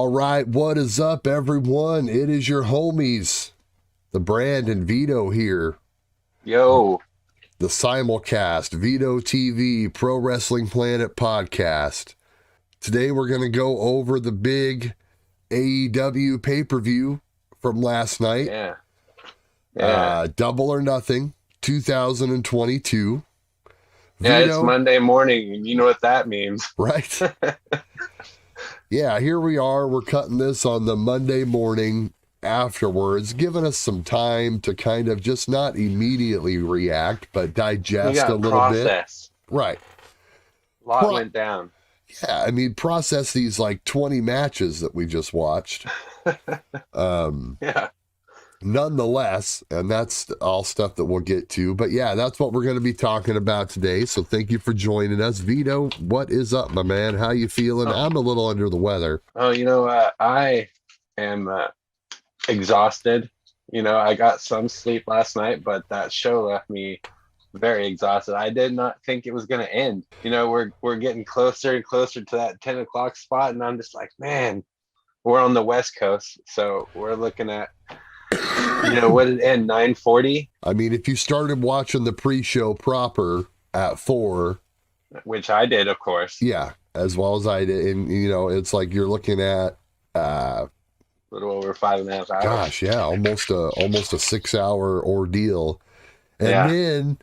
All right, what is up, everyone? It is your homies, the Brand and Vito here. Yo. The simulcast, Vito TV, Pro Wrestling Planet podcast. Today we're going to go over the big AEW pay-per-view from last night. Yeah. Double or Nothing, 2022. Yeah, Vito, it's Monday morning, and you know what that means. right? Yeah, here we are. We're cutting this on the Monday morning afterwards, giving us some time to kind of just not immediately react, but digest a little process. bit. Right. A lot went down. Yeah, I mean, process these like 20 matches that we just watched. Yeah. Nonetheless, and that's all stuff that we'll get to. But yeah, that's what we're going to be talking about today. So thank you for joining us. Vito, what is up, my man? How you feeling? I'm a little under the weather. Oh, I am exhausted. I got some sleep last night, but that show left me very exhausted. I did not think it was going to end. We're getting closer and closer to that 10 o'clock spot, and I'm just like, man, we're on the West Coast, so we're looking at what did it end, 9:40? I mean, if you started watching the pre-show proper at 4, which I did, of course. Yeah, as well as I did. And, it's like you're looking at a little over 5.5 hours. Gosh, yeah, almost a 6-hour ordeal. And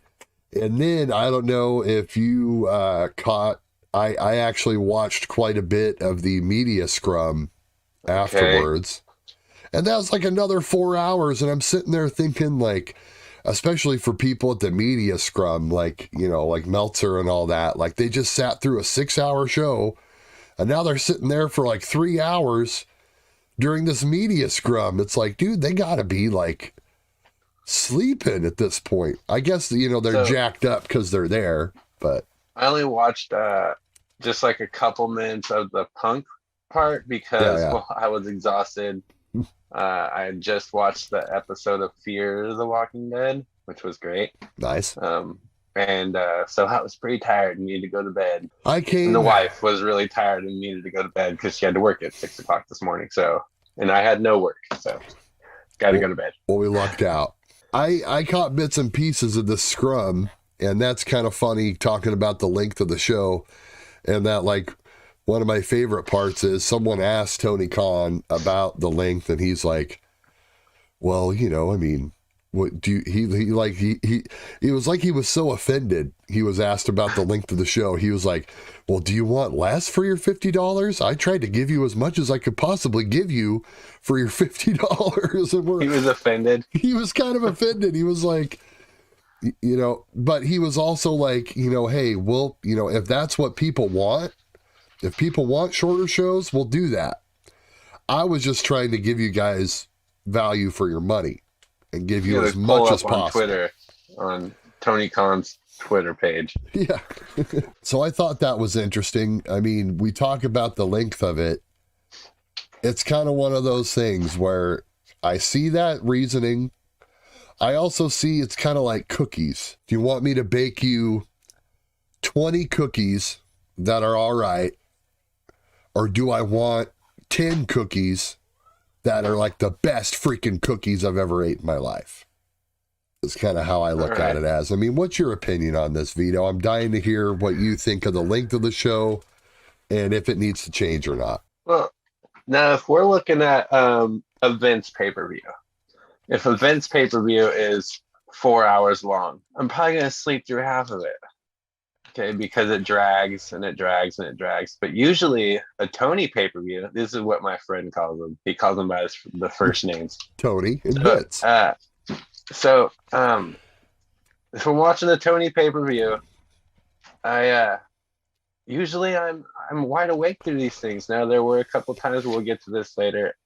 then I don't know if you caught, I actually watched quite a bit of the media scrum afterwards. And that was like another 4 hours. And I'm sitting there thinking, like, especially for people at the media scrum, like, like Meltzer and all that, like they just sat through a 6-hour show and now they're sitting there for like 3 hours during this media scrum. It's like, dude, they gotta be like sleeping at this point. I guess, they're jacked up because they're there, but I only watched just like a couple minutes of the Punk part because I was exhausted. I had just watched the episode of Fear the Walking Dead, which was great. Nice. So I was pretty tired and needed to go to bed. And the wife was really tired and needed to go to bed because she had to work at 6 o'clock this morning. And I had no work, so got to go to bed. Well, we lucked out. I caught bits and pieces of the scrum, and that's kind of funny talking about the length of the show, and that like. One of my favorite parts is someone asked Tony Khan about the length, and he's like, well, I mean, what do you, he was like, he was so offended. He was asked about the length of the show. He was like, well, do you want less for your $50? I tried to give you as much as I could possibly give you for your $50. And he was offended. He was kind of offended. He was like, but he was also like, hey, well, if that's what people want, if people want shorter shows, we'll do that. I was just trying to give you guys value for your money and give you as much as possible. On Twitter, on Tony Khan's Twitter page. Yeah. So I thought that was interesting. I mean, we talk about the length of it. It's kind of one of those things where I see that reasoning. I also see it's kind of like cookies. Do you want me to bake you 20 cookies that are all right? Or do I want 10 cookies that are like the best freaking cookies I've ever ate in my life? It's kind of how I look at it as. I mean, what's your opinion on this, Vito? I'm dying to hear what you think of the length of the show and if it needs to change or not. Well, now if we're looking at events pay-per-view, if events pay-per-view is 4 hours long, I'm probably going to sleep through half of it. Okay, because it drags and it drags and it drags. But usually a Tony pay-per-view, this is what my friend calls them. He calls them by the first names. Tony and Vince. If I'm watching the Tony pay-per-view, usually I'm wide awake through these things. Now there were a couple times, we'll get to this later.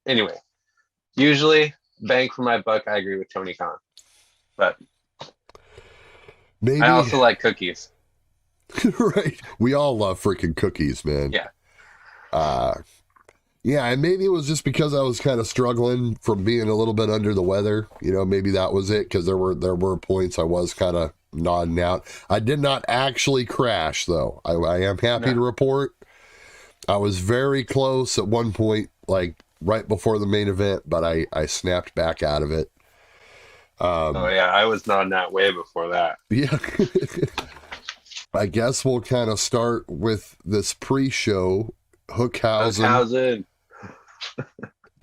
Anyway, usually bang for my buck, I agree with Tony Khan. But maybe I also like cookies. Right. We all love freaking cookies, man. Yeah. Yeah, and maybe it was just because I was kind of struggling from being a little bit under the weather. Maybe that was it, because there were points I was kind of nodding out. I did not actually crash, though. I am happy to report I was very close at one point, like right before the main event, but I snapped back out of it. Oh yeah, I was nodding that way before that. Yeah. I guess we'll kind of start with this pre-show. Hookhausen.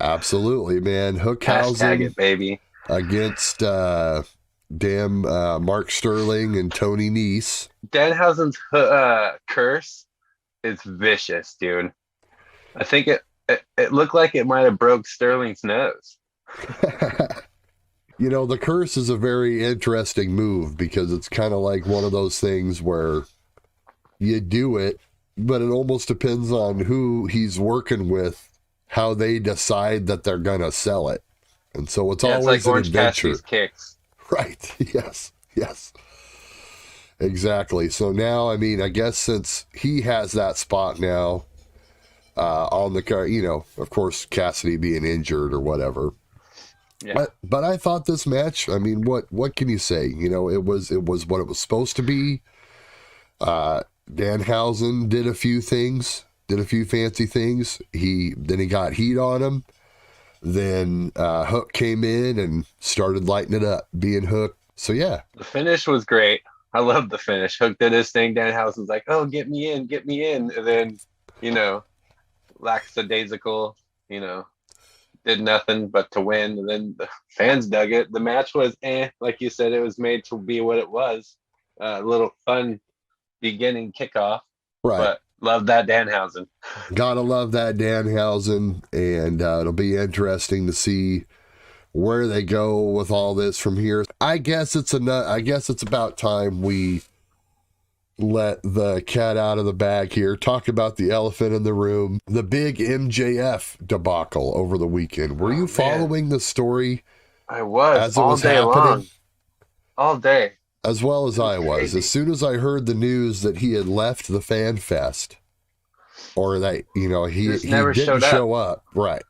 Absolutely, man. Hookhausen. Hashtag it, baby. Against Mark Sterling and Tony Nese. Danhausen's curse is vicious, dude. I think it looked like it might have broke Sterling's nose. You know, the curse is a very interesting move because it's kind of like one of those things where you do it, but it almost depends on who he's working with, how they decide that they're going to sell it. And so it's always like an Orange adventure. Cassidy's kicks. Right. Yes. Exactly. So now, I mean, I guess since he has that spot now on the car, you know, of course, Cassidy being injured or whatever. Yeah. But I thought this match, I mean, what can you say? You know, it was what it was supposed to be. Danhausen did a few fancy things. Then he got heat on him. Then Hook came in and started lighting it up, being Hook. So yeah. The finish was great. I love the finish. Hook did his thing. Danhausen's like, oh, get me in. And then, you know, lackadaisical, you know, did nothing but to win. And then the fans dug it. The match was like you said, it was made to be what it was. A little fun beginning kickoff. Right. But love that Danhausen. Gotta love that Danhausen. And it'll be interesting to see where they go with all this from here. I guess it's about time we let the cat out of the bag here. Talk about the elephant in the room. The big MJF debacle over the weekend. Were you following the story? I was. As it was happening? All day. As well as I was. As soon as I heard the news that he had left the Fan Fest, or that, you know, he didn't show up. Right.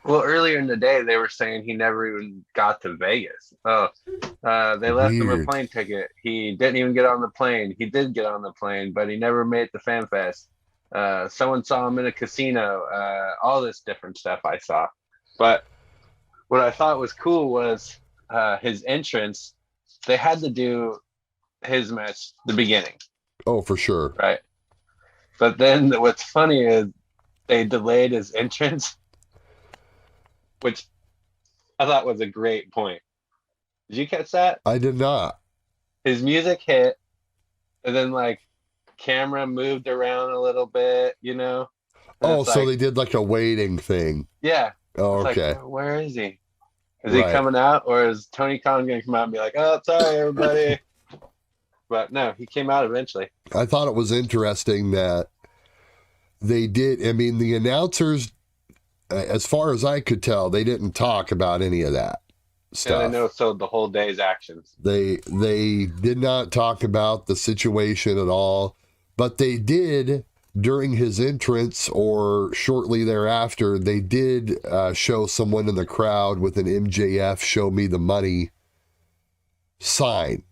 Well, earlier in the day, they were saying he never even got to Vegas. They left him a plane ticket. He didn't even get on the plane. He did get on the plane, but he never made the Fan Fest. Someone saw him in a casino. All this different stuff I saw. But what I thought was cool was his entrance. They had to do his match the beginning. Oh, for sure. Right. But then what's funny is they delayed his entrance, which I thought was a great point. Did you catch that? I did not. His music hit, and then like camera moved around a little bit, you know? Oh, so they did like a waiting thing. Yeah. Oh, okay. Like, where is he? Is he coming out, or is Tony Khan going to come out and be like, oh, sorry, everybody? But no, he came out eventually. I thought it was interesting that they did. I mean, the announcers, as far as I could tell, they didn't talk about any of that stuff. And I know, so the whole day's actions. They did not talk about the situation at all, but they did during his entrance or shortly thereafter. They did show someone in the crowd with an MJF "Show Me the Money" sign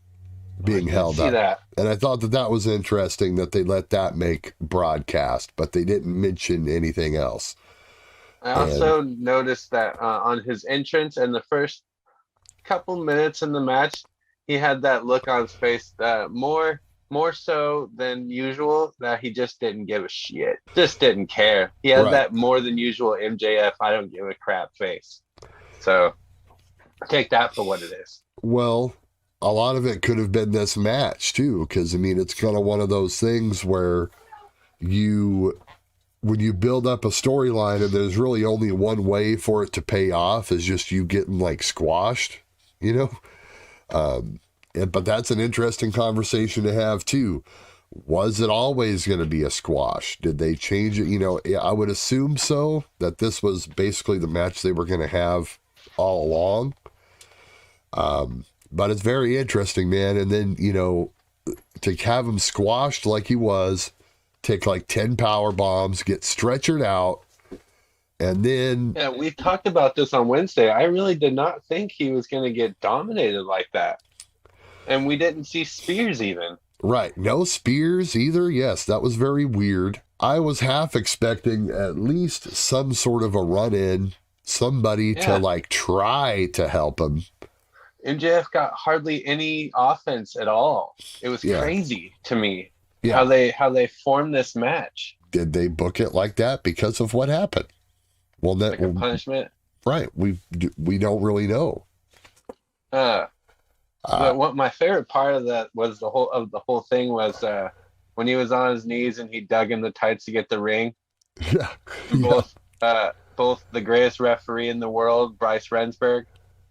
being held up. That. And I thought that was interesting that they let that make broadcast, but they didn't mention anything else. I also noticed that on his entrance and the first couple minutes in the match, he had that look on his face that more so than usual, that he just didn't give a shit. Just didn't care. He had that more than usual MJF, I don't give a crap face. So take that for what it is. Well, a lot of it could have been this match too, because I mean, it's kind of one of those things where when you build up a storyline and there's really only one way for it to pay off is just you getting like squashed, you know? But that's an interesting conversation to have too. Was it always going to be a squash? Did they change it? You know, I would assume so, that this was basically the match they were going to have all along. But it's very interesting, man. And then, you know, to have him squashed like he was, take like 10 power bombs, get stretchered out, and then... Yeah, we talked about this on Wednesday. I really did not think he was going to get dominated like that. And we didn't see Spears even. Right. No spears either. Yes, that was very weird. I was half expecting at least some sort of a run-in, somebody to like try to help him. MJF got hardly any offense at all. It was Yeah. crazy to me Yeah. how they formed this match. Did they book it like that because of what happened? Well, that Like a punishment. Right. We don't really know. But what my favorite part of that was the whole thing was when he was on his knees and he dug in the tights to get the ring. Yeah. Both the greatest referee in the world, Bryce Rensburg,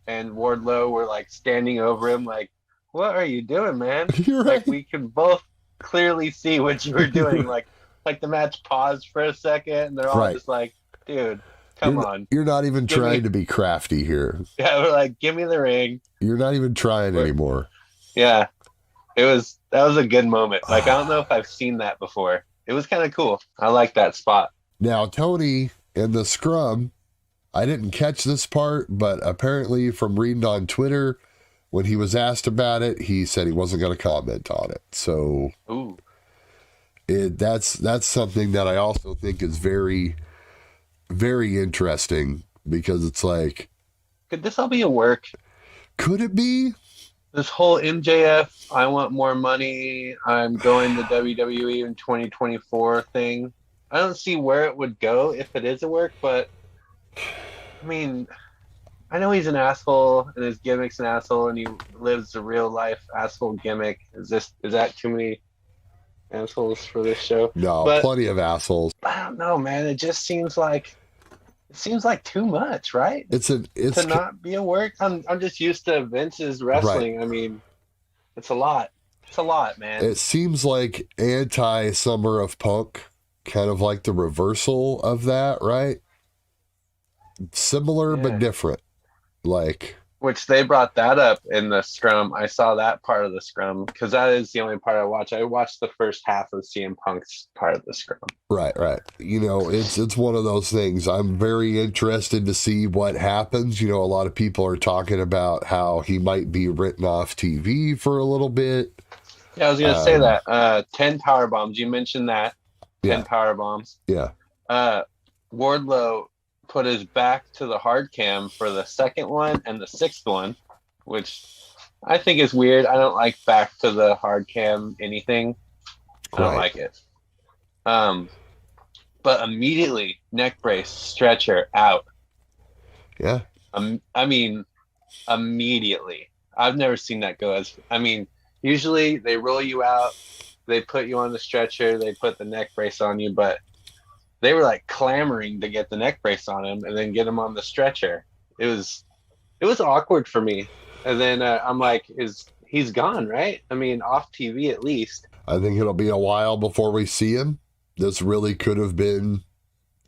and Wardlow were like standing over him, like, "What are you doing, man?" You're Like right. we can both clearly see what you were doing. like the match paused for a second, and they're all just like, "Dude, come on." You're not even trying to be crafty here. Yeah, we're like, "Give me the ring." You're not even trying anymore. Yeah, that was a good moment. Like I don't know if I've seen that before. It was kind of cool. I like that spot. Now, Tony in the scrum, I didn't catch this part, but apparently from reading on Twitter, when he was asked about it, he said he wasn't going to comment on it. So Ooh. That's something that I also think is very, very interesting, because it's like, Could this all be a work? could it be? This whole MJF, I want more money, I'm going to WWE in 2024 thing. I don't see where it would go if it is a work, but I mean, I know he's an asshole and his gimmick's an asshole and he lives a real life asshole gimmick. Is that too many assholes for this show? No, But plenty of assholes. I don't know, man. It just seems like too much, right? It's To not be a work. I'm just used to Vince's wrestling. Right. I mean, it's a lot. It's a lot, man. It seems like anti-Summer of Punk, kind of like the reversal of that, right? Similar but different. Like, which they brought that up in the scrum. I saw that part of the scrum because that is the only part I watched. I watched the first half of CM Punk's part of the scrum. Right. You know, it's one of those things. I'm very interested to see what happens. You know, a lot of people are talking about how he might be written off TV for a little bit. Yeah, I was going to say that. 10 power bombs. You mentioned that. 10 power bombs. Yeah. Wardlow put his back to the hard cam for the second one and the sixth one, which I think is weird. I don't like back to the hard cam anything. I don't like it. But immediately neck brace, stretcher out. Yeah. I mean, immediately. I've never seen that go as. I mean, usually they roll you out, they put you on the stretcher, they put the neck brace on you, but they were like clamoring to get the neck brace on him and then get him on the stretcher. It was awkward for me. And then I'm like, he's gone, right? I mean, off TV at least. I think it'll be a while before we see him. This really could have been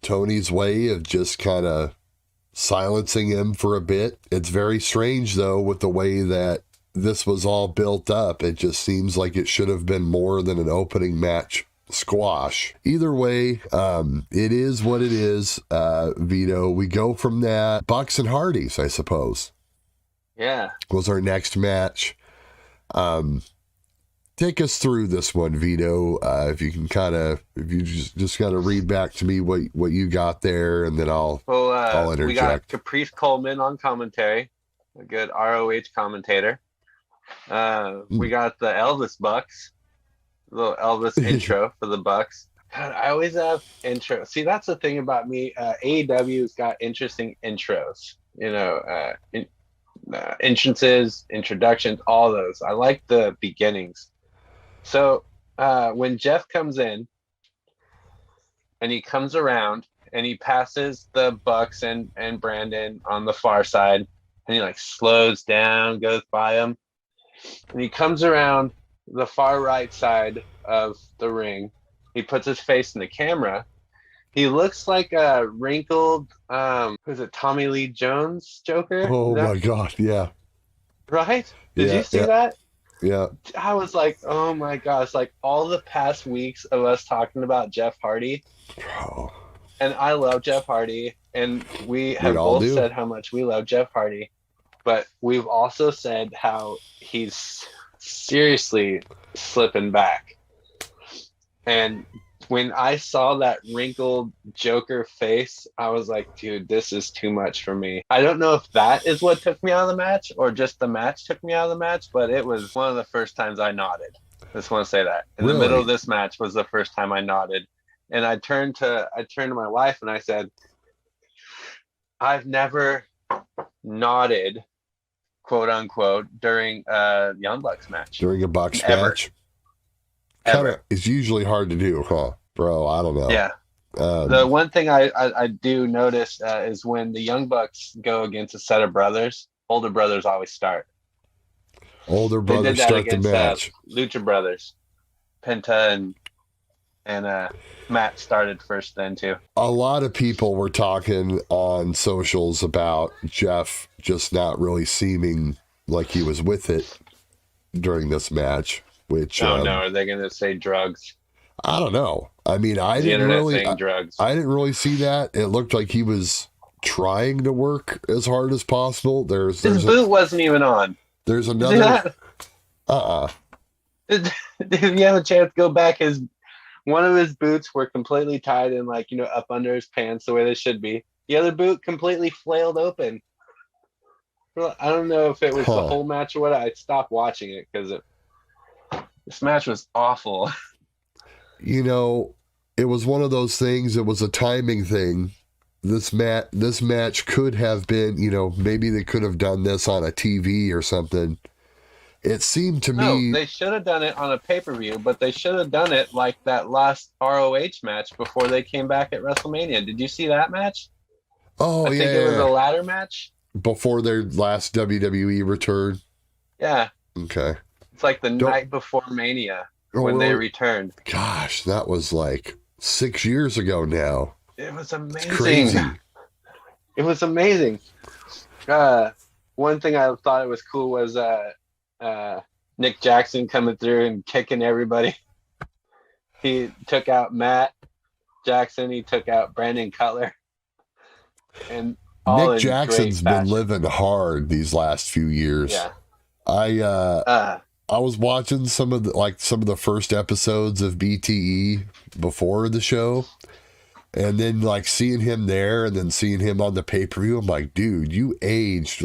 Tony's way of just kind of silencing him for a bit. It's very strange, though, with the way that this was all built up. It just seems like it should have been more than an opening match squash. Either way, it is what it is. Vito, we go from that. Bucks and Hardys, I suppose. Yeah. Was our next match. Take us through this one, Vito. If you just kind of read back to me what you got there, and then I'll interject. We got Caprice Coleman on commentary, a good ROH commentator. We got the Elvis Bucks. Little Elvis intro for the Bucks. God, I always have intro. See, that's the thing about me. AEW's got interesting intros. You know, entrances, introductions, all those. I like the beginnings. So when Jeff comes in and he comes around and he passes the Bucks and Brandon on the far side, and he like slows down, goes by him, and he comes around the far right side of the ring. He puts his face in the camera. He looks like a wrinkled, who's it, Tommy Lee Jones Joker? Oh my God, yeah. Right? Did you see that? Yeah. I was like, oh my gosh, like all the past weeks of us talking about Jeff Hardy. Oh. And I love Jeff Hardy, and we have both said how much we love Jeff Hardy, but we've also said how he's seriously slipping back. And when I saw that wrinkled Joker face, I was like, dude, this is too much for me. I don't know if that is what took me out of the match or just the match took me out of the match, but it was one of the first times I nodded. I just want to say that. In the middle of this match was the first time I nodded. And I turned to my wife and I said, I've never nodded, quote unquote, during a Young Bucks match. During a Bucks match? Kinda, it's usually hard to do, huh? Bro, I don't know. Yeah. The one thing I do notice is when the Young Bucks go against a set of brothers, older brothers always start. Older brothers start the match. Lucha Brothers. Penta and Matt started first then too. A lot of people were talking on socials about Jeff just not really seeming like he was with it during this match. Which no, are they going to say drugs? I don't know. I mean, I didn't really see that. It looked like he was trying to work as hard as possible. His boot wasn't even on. There's another. If you have a chance, go back. One of his boots were completely tied in, up under his pants the way they should be. The other boot completely flailed open. I don't know if it was the whole match or what. I stopped watching it because this match was awful. It was one of those things. It was a timing thing. This match could have been, maybe they could have done this on a TV or something. It seemed to me... No, they should have done it on a pay-per-view, but they should have done it like that last ROH match before they came back at WrestleMania. Did you see that match? Oh, I think it was a ladder match. Before their last WWE return? Yeah. Okay. It's like the night before Mania when they returned. Gosh, that was like 6 years ago now. It was amazing. It's crazy. It was amazing. One thing I thought it was cool was Nick Jackson coming through and kicking everybody. He took out Matt Jackson. He took out Brandon Cutler. And Nick Jackson's been living hard these last few years. Yeah. I was watching some of the first episodes of BTE before the show, and then seeing him there and then seeing him on the pay-per-view. I'm like, dude, you aged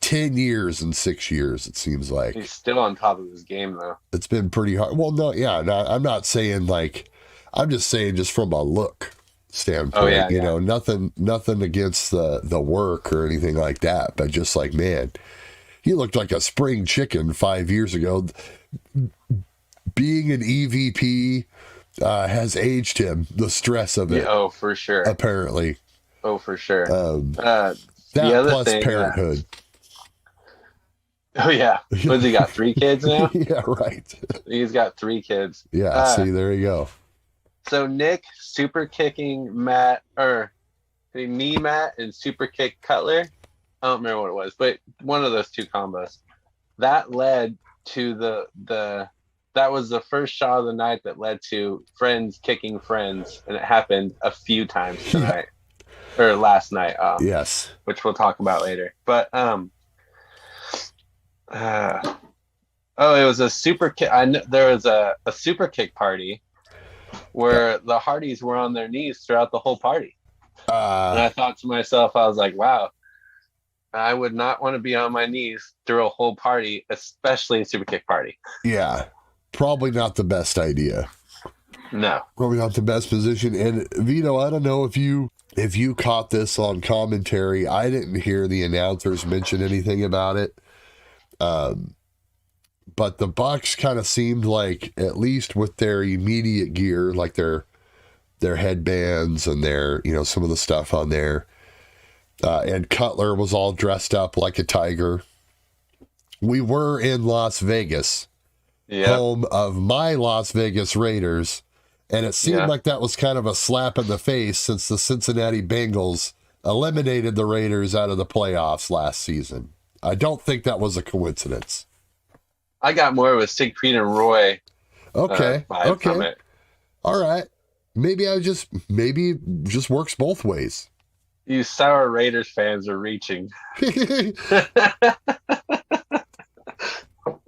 10 years in 6 years, it seems like. He's still on top of his game, though. It's been pretty hard. Well, no, I'm not saying I'm just saying just from a look standpoint. Oh, yeah, nothing against the work or anything like that, but just man, he looked like a spring chicken 5 years ago. Being an EVP has aged him, the stress of it. Oh, for sure. Apparently. Oh, for sure. That plus thing, parenthood. Oh, yeah. What's he got, 3 kids now? Yeah, right. He's got 3 kids. Yeah, see, there you go. So Nick super kicking Matt, knee Matt and super kick Cutler. I don't remember what it was, but one of those 2 combos. That led to that was the first shot of the night that led to friends kicking friends, and it happened a few times tonight. Or last night. Yes. Which we'll talk about later. But it was a super kick. There was a super kick party where the Hardys were on their knees throughout the whole party. And I thought to myself, I was like, wow, I would not want to be on my knees through a whole party, especially a super kick party. Yeah, probably not the best idea. No, probably not the best position. And Vito, I don't know if you caught this on commentary. I didn't hear the announcers mention anything about it. But the Bucks kind of seemed like, at least with their immediate gear, like their headbands and their, some of the stuff on there. And Cutler was all dressed up like a tiger. We were in Las Vegas, home of my Las Vegas Raiders. And it seemed like that was kind of a slap in the face since the Cincinnati Bengals eliminated the Raiders out of the playoffs last season. I don't think that was a coincidence. I got more of a Siegfried and Roy. Okay. From it. All right. Maybe it just works both ways. You sour Raiders fans are reaching.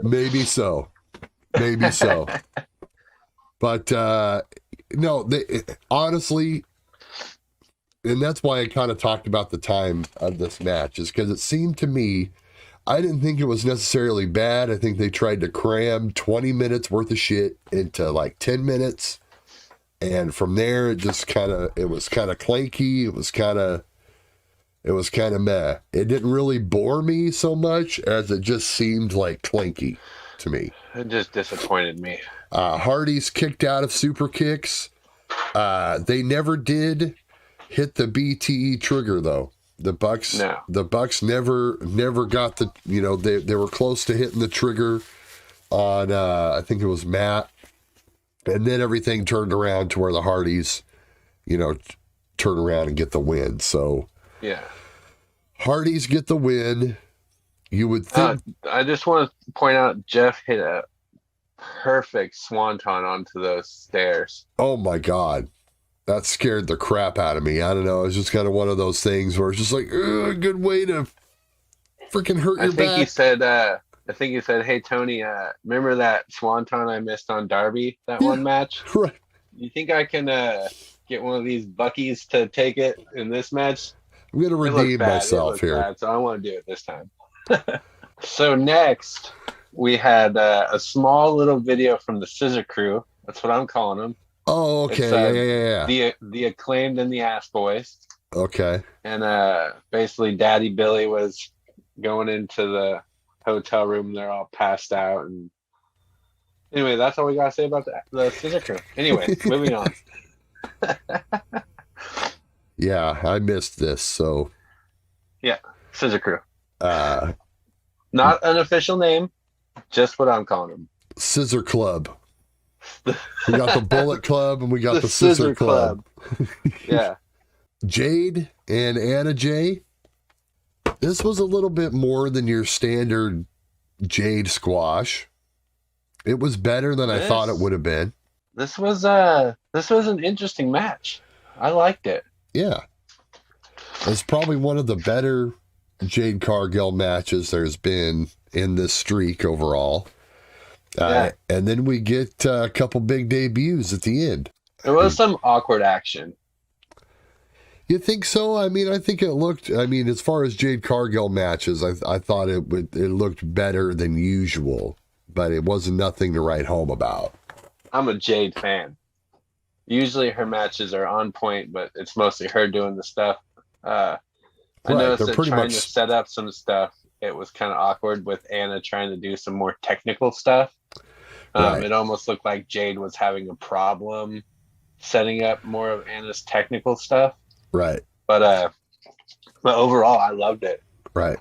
Maybe so. Maybe so. But no, honestly, and that's why I kind of talked about the time of this match, is because it seemed to me, I didn't think it was necessarily bad. I think they tried to cram 20 minutes worth of shit into like 10 minutes. And from there, it was kind of clanky. It was kind of meh. It didn't really bore me so much as it just seemed like clanky to me. It just disappointed me. Hardy's kicked out of super kicks. They never did hit the BTE trigger though. The Bucks never got the, they were close to hitting the trigger on, I think it was Matt. And then everything turned around to where the Hardys, turn around and get the win. So yeah, Hardys get the win. You would think. I just want to point out Jeff hit a perfect swanton onto those stairs. Oh my God. That scared the crap out of me. I don't know. It's just kind of one of those things where it's just like, a good way to freaking hurt your back. I think he said, hey, Tony, remember that swanton I missed on Darby, one match? Right. You think I can get one of these Buckies to take it in this match? I'm going to redeem myself here. Bad, so I want to do it this time. So next, we had a small little video from the Scissor Crew. That's what I'm calling them. Oh, okay. Yeah. The Acclaimed and the Ass Boys. Okay. And basically Daddy Billy was going into the hotel room. They're all passed out. And anyway, that's all we got to say about the Scissor Crew. Anyway, moving on. Yeah, I missed this. So. Yeah, Scissor Crew. Not an official name, just what I'm calling them. Scissor Club. We got the Bullet Club and we got the Scissor Club. Yeah. Jade and Anna Jay. This was a little bit more than your standard Jade squash. It was better than I thought it would have been. This was an interesting match. I liked it. Yeah. It's probably one of the better Jade Cargill matches there's been in this streak overall. And then we get a couple big debuts at the end. There was some awkward action. You think so? I mean, I think it looked, as far as Jade Cargill matches, I thought it looked better than usual, but it wasn't nothing to write home about. I'm a Jade fan. Usually her matches are on point, but it's mostly her doing the stuff. I noticed that trying to set up some stuff, it was kind of awkward with Anna trying to do some more technical stuff. It almost looked like Jade was having a problem setting up more of Anna's technical stuff. Right. But overall, I loved it. Right.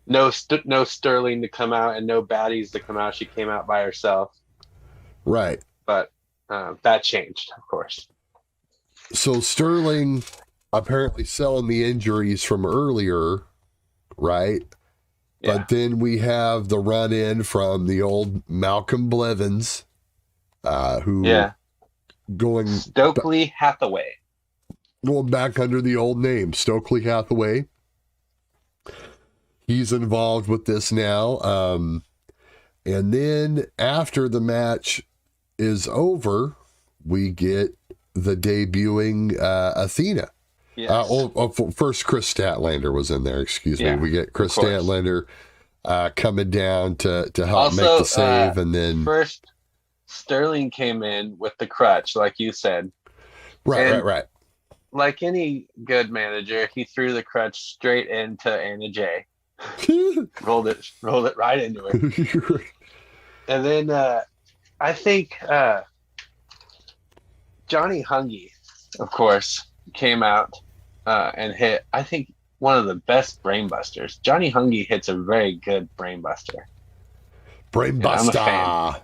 No Sterling to come out and no baddies to come out. She came out by herself. Right. But that changed, of course. So Sterling apparently selling the injuries from earlier, right? Yeah. But then we have the run-in from the old Malcolm Blevins, going Stokely Hathaway. Going back under the old name, Stokely Hathaway. He's involved with this now. And then after the match is over, we get the debuting Athena. Yes. First, Chris Statlander was in there. Excuse me. We get Chris Statlander coming down to help make the save, and then first Sterling came in with the crutch, like you said. Right. Like any good manager, he threw the crutch straight into Anna Jay. rolled it right into her. And then I think Johnny Hungy, of course, came out and hit, I think, one of the best brainbusters. Johnny Hungy hits a very good brainbuster. Brainbuster. I'm a fan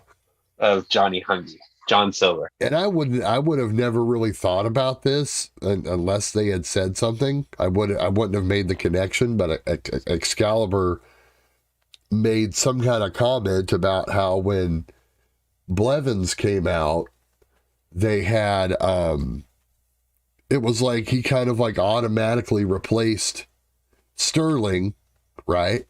of Johnny Hungy, John Silver. And I would have never really thought about this unless they had said something. I wouldn't have made the connection, but Excalibur made some kind of comment about how when Blevins came out, they had it was like he kind of like automatically replaced Sterling, right?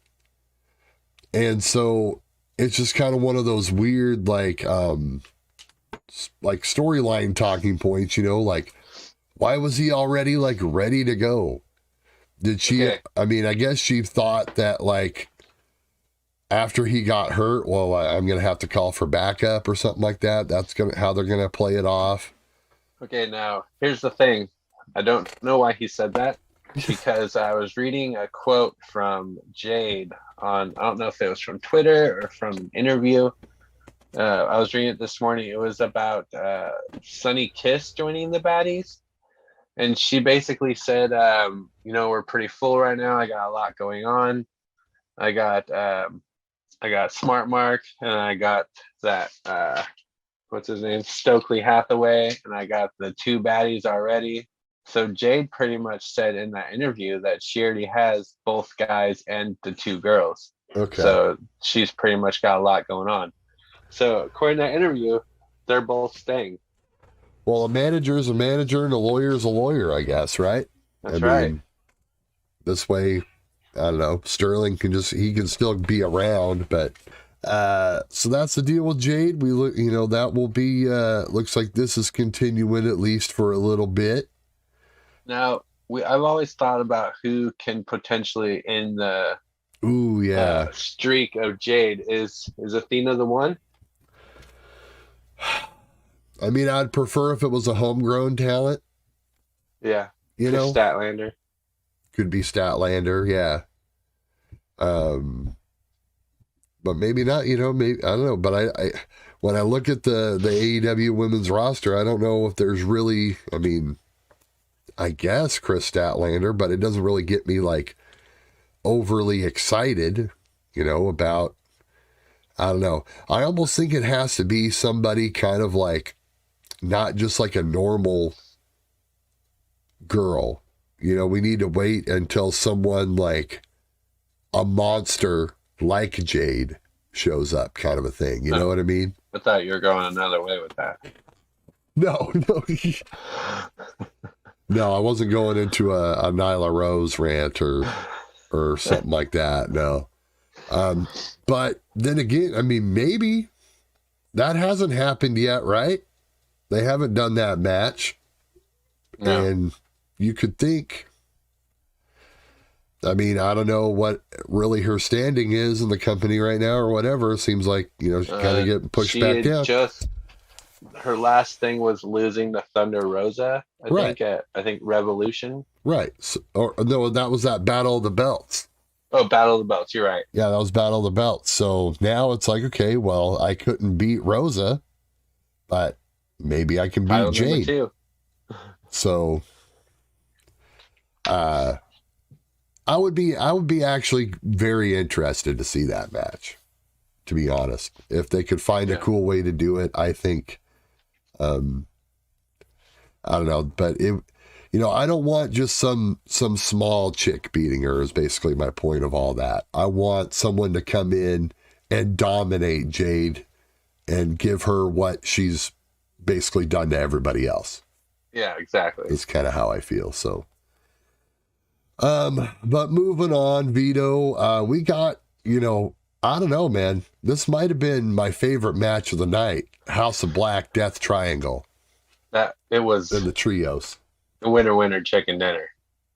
And so it's just kind of one of those weird, like storyline talking points, like, why was he already like ready to go? Did she, Okay. I mean, I guess she thought that like after he got hurt, well, I'm going to have to call for backup or something like that. That's how they're going to play it off. Okay, now here's the thing. I don't know why he said that because I was reading a quote from Jade on, I don't know if it was from Twitter or from an interview. I was reading it this morning. It was about Sunny Kiss joining the baddies. And she basically said, we're pretty full right now. I got a lot going on. I got Smart Mark, and I got that what's his name, Stokely Hathaway, and I got the 2 baddies already. So Jade pretty much said in that interview that she already has both guys and the 2 girls. Okay. So she's pretty much got a lot going on. So according to that interview, they're both staying. Well, a manager is a manager and a lawyer is a lawyer, I guess, right? That's right. This way, I don't know, Sterling he can still be around, but so that's the deal with Jade. We look, that will be looks like this is continuing at least for a little bit. Now, I've always thought about who can potentially in the streak of Jade. Is Athena the one? I mean, I'd prefer if it was a homegrown talent. Yeah. Statlander. Could be Statlander, yeah. But maybe not, maybe, I don't know. But I when I look at the AEW women's roster, I don't know if there's really, I mean, I guess Chris Statlander, but it doesn't really get me like overly excited, about, I don't know. I almost think it has to be somebody kind of like, not just like a normal girl. We need to wait until someone like a monster like Jade shows up, kind of a thing. You know what I mean? I thought you were going another way with that. No. No, I wasn't going into a Nyla Rose rant or something like that. No. But then again, I mean, maybe that hasn't happened yet, right? They haven't done that match. No. And you could think, I mean, I don't know what really her standing is in the company right now or whatever. It seems like, she's kind of getting pushed back down. Her last thing was losing the Thunder Rosa, I think Revolution. Right. So, no, that was that Battle of the Belts. Oh, Battle of the Belts, you're right. Yeah, that was Battle of the Belts. So now it's like, okay, well, I couldn't beat Rosa, but maybe I can beat Jade. So I would be actually very interested to see that match, to be honest. If they could find a cool way to do it, I think I don't know, but I don't want just some small chick beating her is basically my point of all that. I want someone to come in and dominate Jade and give her what she's basically done to everybody else. Yeah, exactly. That's kind of how I feel. So, but moving on, Vito, we got, I don't know, man. This might have been my favorite match of the night. House of Black Death Triangle. That it was in the trios. The winner chicken dinner.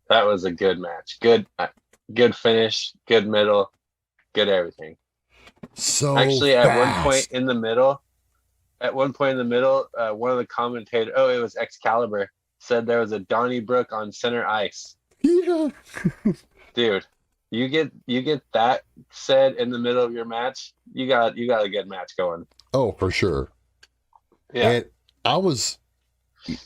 That was a good match. Good finish. Good middle. Good everything. So actually, fast. At one point in the middle, one of the commentators, it was Excalibur, said there was a Donnybrook on center ice. Yeah. Dude, you get that said in the middle of your match, you got a good match going. Oh, for sure. Yeah. And I was,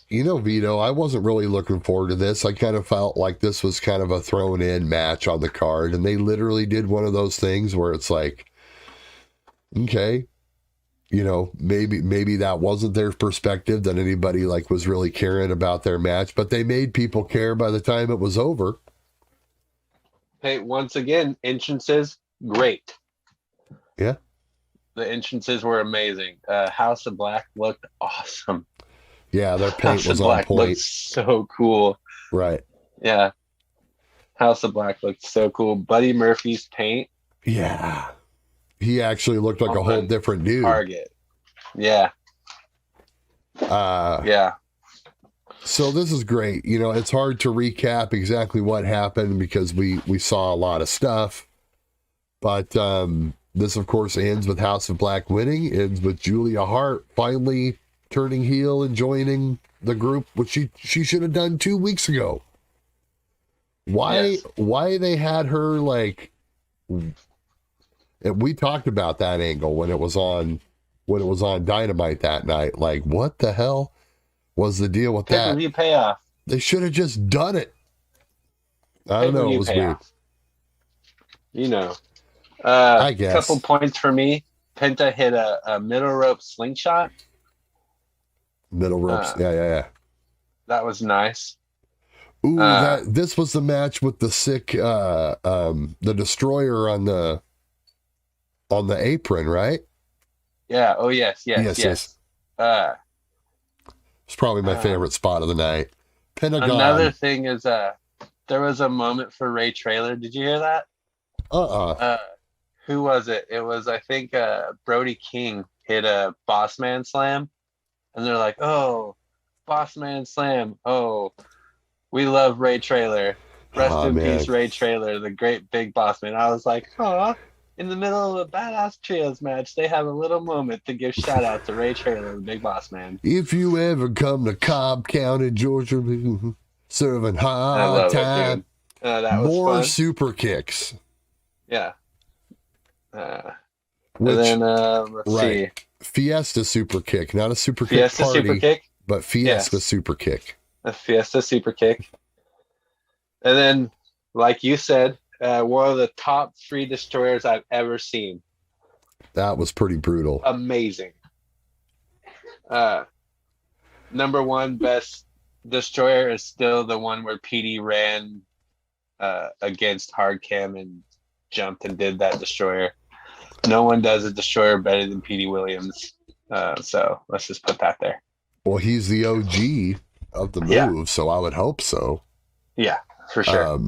Vito, I wasn't really looking forward to this. I kind of felt like this was kind of a thrown in match on the card, and they literally did one of those things where it's like, okay, maybe that wasn't their perspective, that anybody like was really caring about their match, but they made people care by the time it was over. Hey, once again, entrances, great. Yeah. The entrances were amazing. House of Black looked awesome. Yeah, their paint was on point. Looked so cool. Right. Yeah. House of Black looked so cool. Buddy Murphy's paint. Yeah. he actually looked like a whole different dude. Target. Yeah. Yeah. So this is great. You know, it's hard to recap exactly what happened because we saw a lot of stuff. But this, of course, ends with House of Black winning. Ends with Julia Hart finally turning heel and joining the group, which she should have done 2 weeks ago. Why they had her like? And we talked about that angle when it was on Dynamite that night. Like, what the hell was the deal with that? Pay-per-view payoff. They should have just done it. I don't know. It was weird. You know. I guess. Couple points for me. Penta hit a middle rope slingshot. Middle ropes. Yeah. That was nice. Ooh, this was the match with the sick, the Destroyer on the apron, right? Yeah. Oh, yes. It's probably my favorite spot of the night. Pentagon. Another thing is, there was a moment for Ray Traylor. Did you hear that? Who was it? It was, I think, Brody King hit a Boss Man Slam. And they're like, oh, Boss Man Slam. Oh, we love Ray Traylor. Rest in peace, Ray Traylor, the great big boss man. I was like, huh. In the middle of a badass trios match, they have a little moment to give shout out to Ray Traylor, the big boss man. If you ever come to Cobb County, Georgia, serving hard time, that was more fun. Super kicks. Yeah. And then let's see. Fiesta Super Kick, not a Super Kick Fiesta party, Super Kick, but Fiesta Super Kick. A Fiesta Super Kick. And then, like you said, one of the top 3 destroyers I've ever seen. That was pretty brutal. Amazing. Number 1 best destroyer is still the one where PD ran against Hardcam and jumped and did that destroyer. No one does a destroyer better than PD Williams. So let's just put that there. Well, he's the OG of the move, so I would hope so. Yeah, for sure.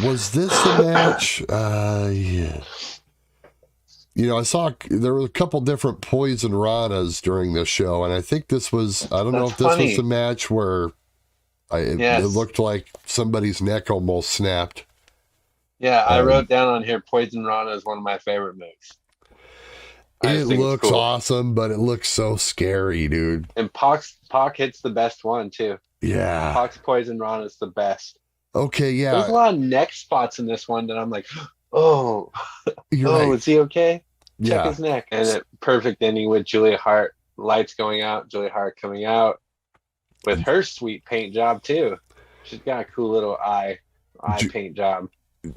Was this the match? Yeah. You know, I saw there were a couple different Poison Ranas during this show, and I think this was, I don't know if this was the match where it looked like somebody's neck almost snapped. Yeah, I wrote down on here, Poison Rana is one of my favorite moves. It looks awesome, but it looks so scary, dude. And Pac hits the best one, too. Yeah. Pac's Poison Rana is the best. Okay, yeah. There's a lot of neck spots in this one that I'm like, oh, right. Is he okay? Check his neck. And a perfect ending with Julia Hart, lights going out, Julia Hart coming out with her sweet paint job, too. She's got a cool little eye paint job.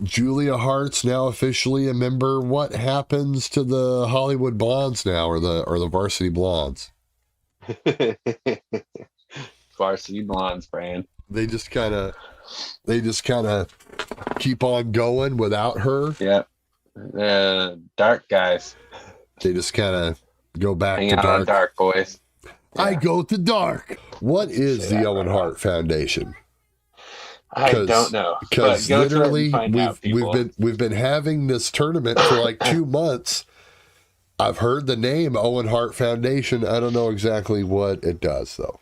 Julia Hart's now officially a member. What happens to the Hollywood Blondes now, or the Varsity Blondes? Varsity Blondes, brand. They just kind of keep on going without her. Yeah. Dark guys. They just kind of go back Hang to out dark. on dark, boys. Yeah. I go to dark. What is the Owen Hart Foundation? I don't know. Because literally, we've been having this tournament for like 2 months. I've heard the name Owen Hart Foundation. I don't know exactly what it does, though.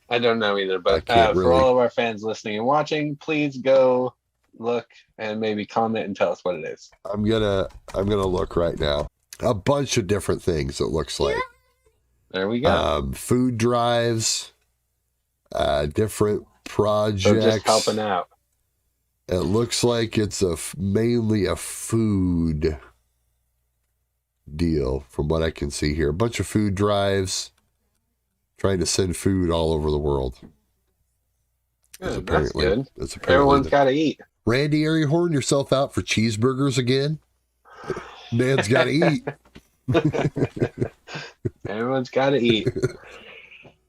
I don't know either. But for all of our fans listening and watching, please go look and maybe comment and tell us what it is. I'm gonna look right now. A bunch of different things. It looks like. There we go. Food drives. Different projects. So just helping out. It looks like it's mainly a food deal from what I can see here. A bunch of food drives trying to send food all over the world. Good, that's good. Apparently everyone's got to eat. Randy, are you hoarding yourself out for cheeseburgers again? Man's got to eat. Everyone's got to eat.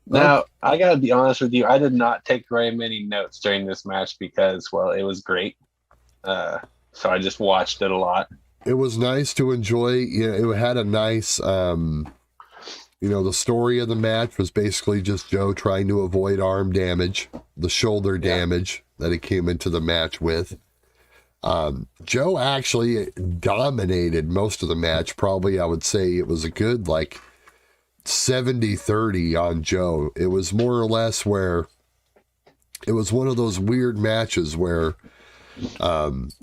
Now, I got to be honest with you. I did not take very many notes during this match because, well, it was great. So I just watched it a lot. It was nice to enjoy. You know, it had a nice, the story of the match was basically just Joe trying to avoid arm damage, the shoulder damage that he came into the match with. Joe actually dominated most of the match. Probably, I would say it was a good, like, 70-30 on Joe. It was more or less where it was one of those weird matches where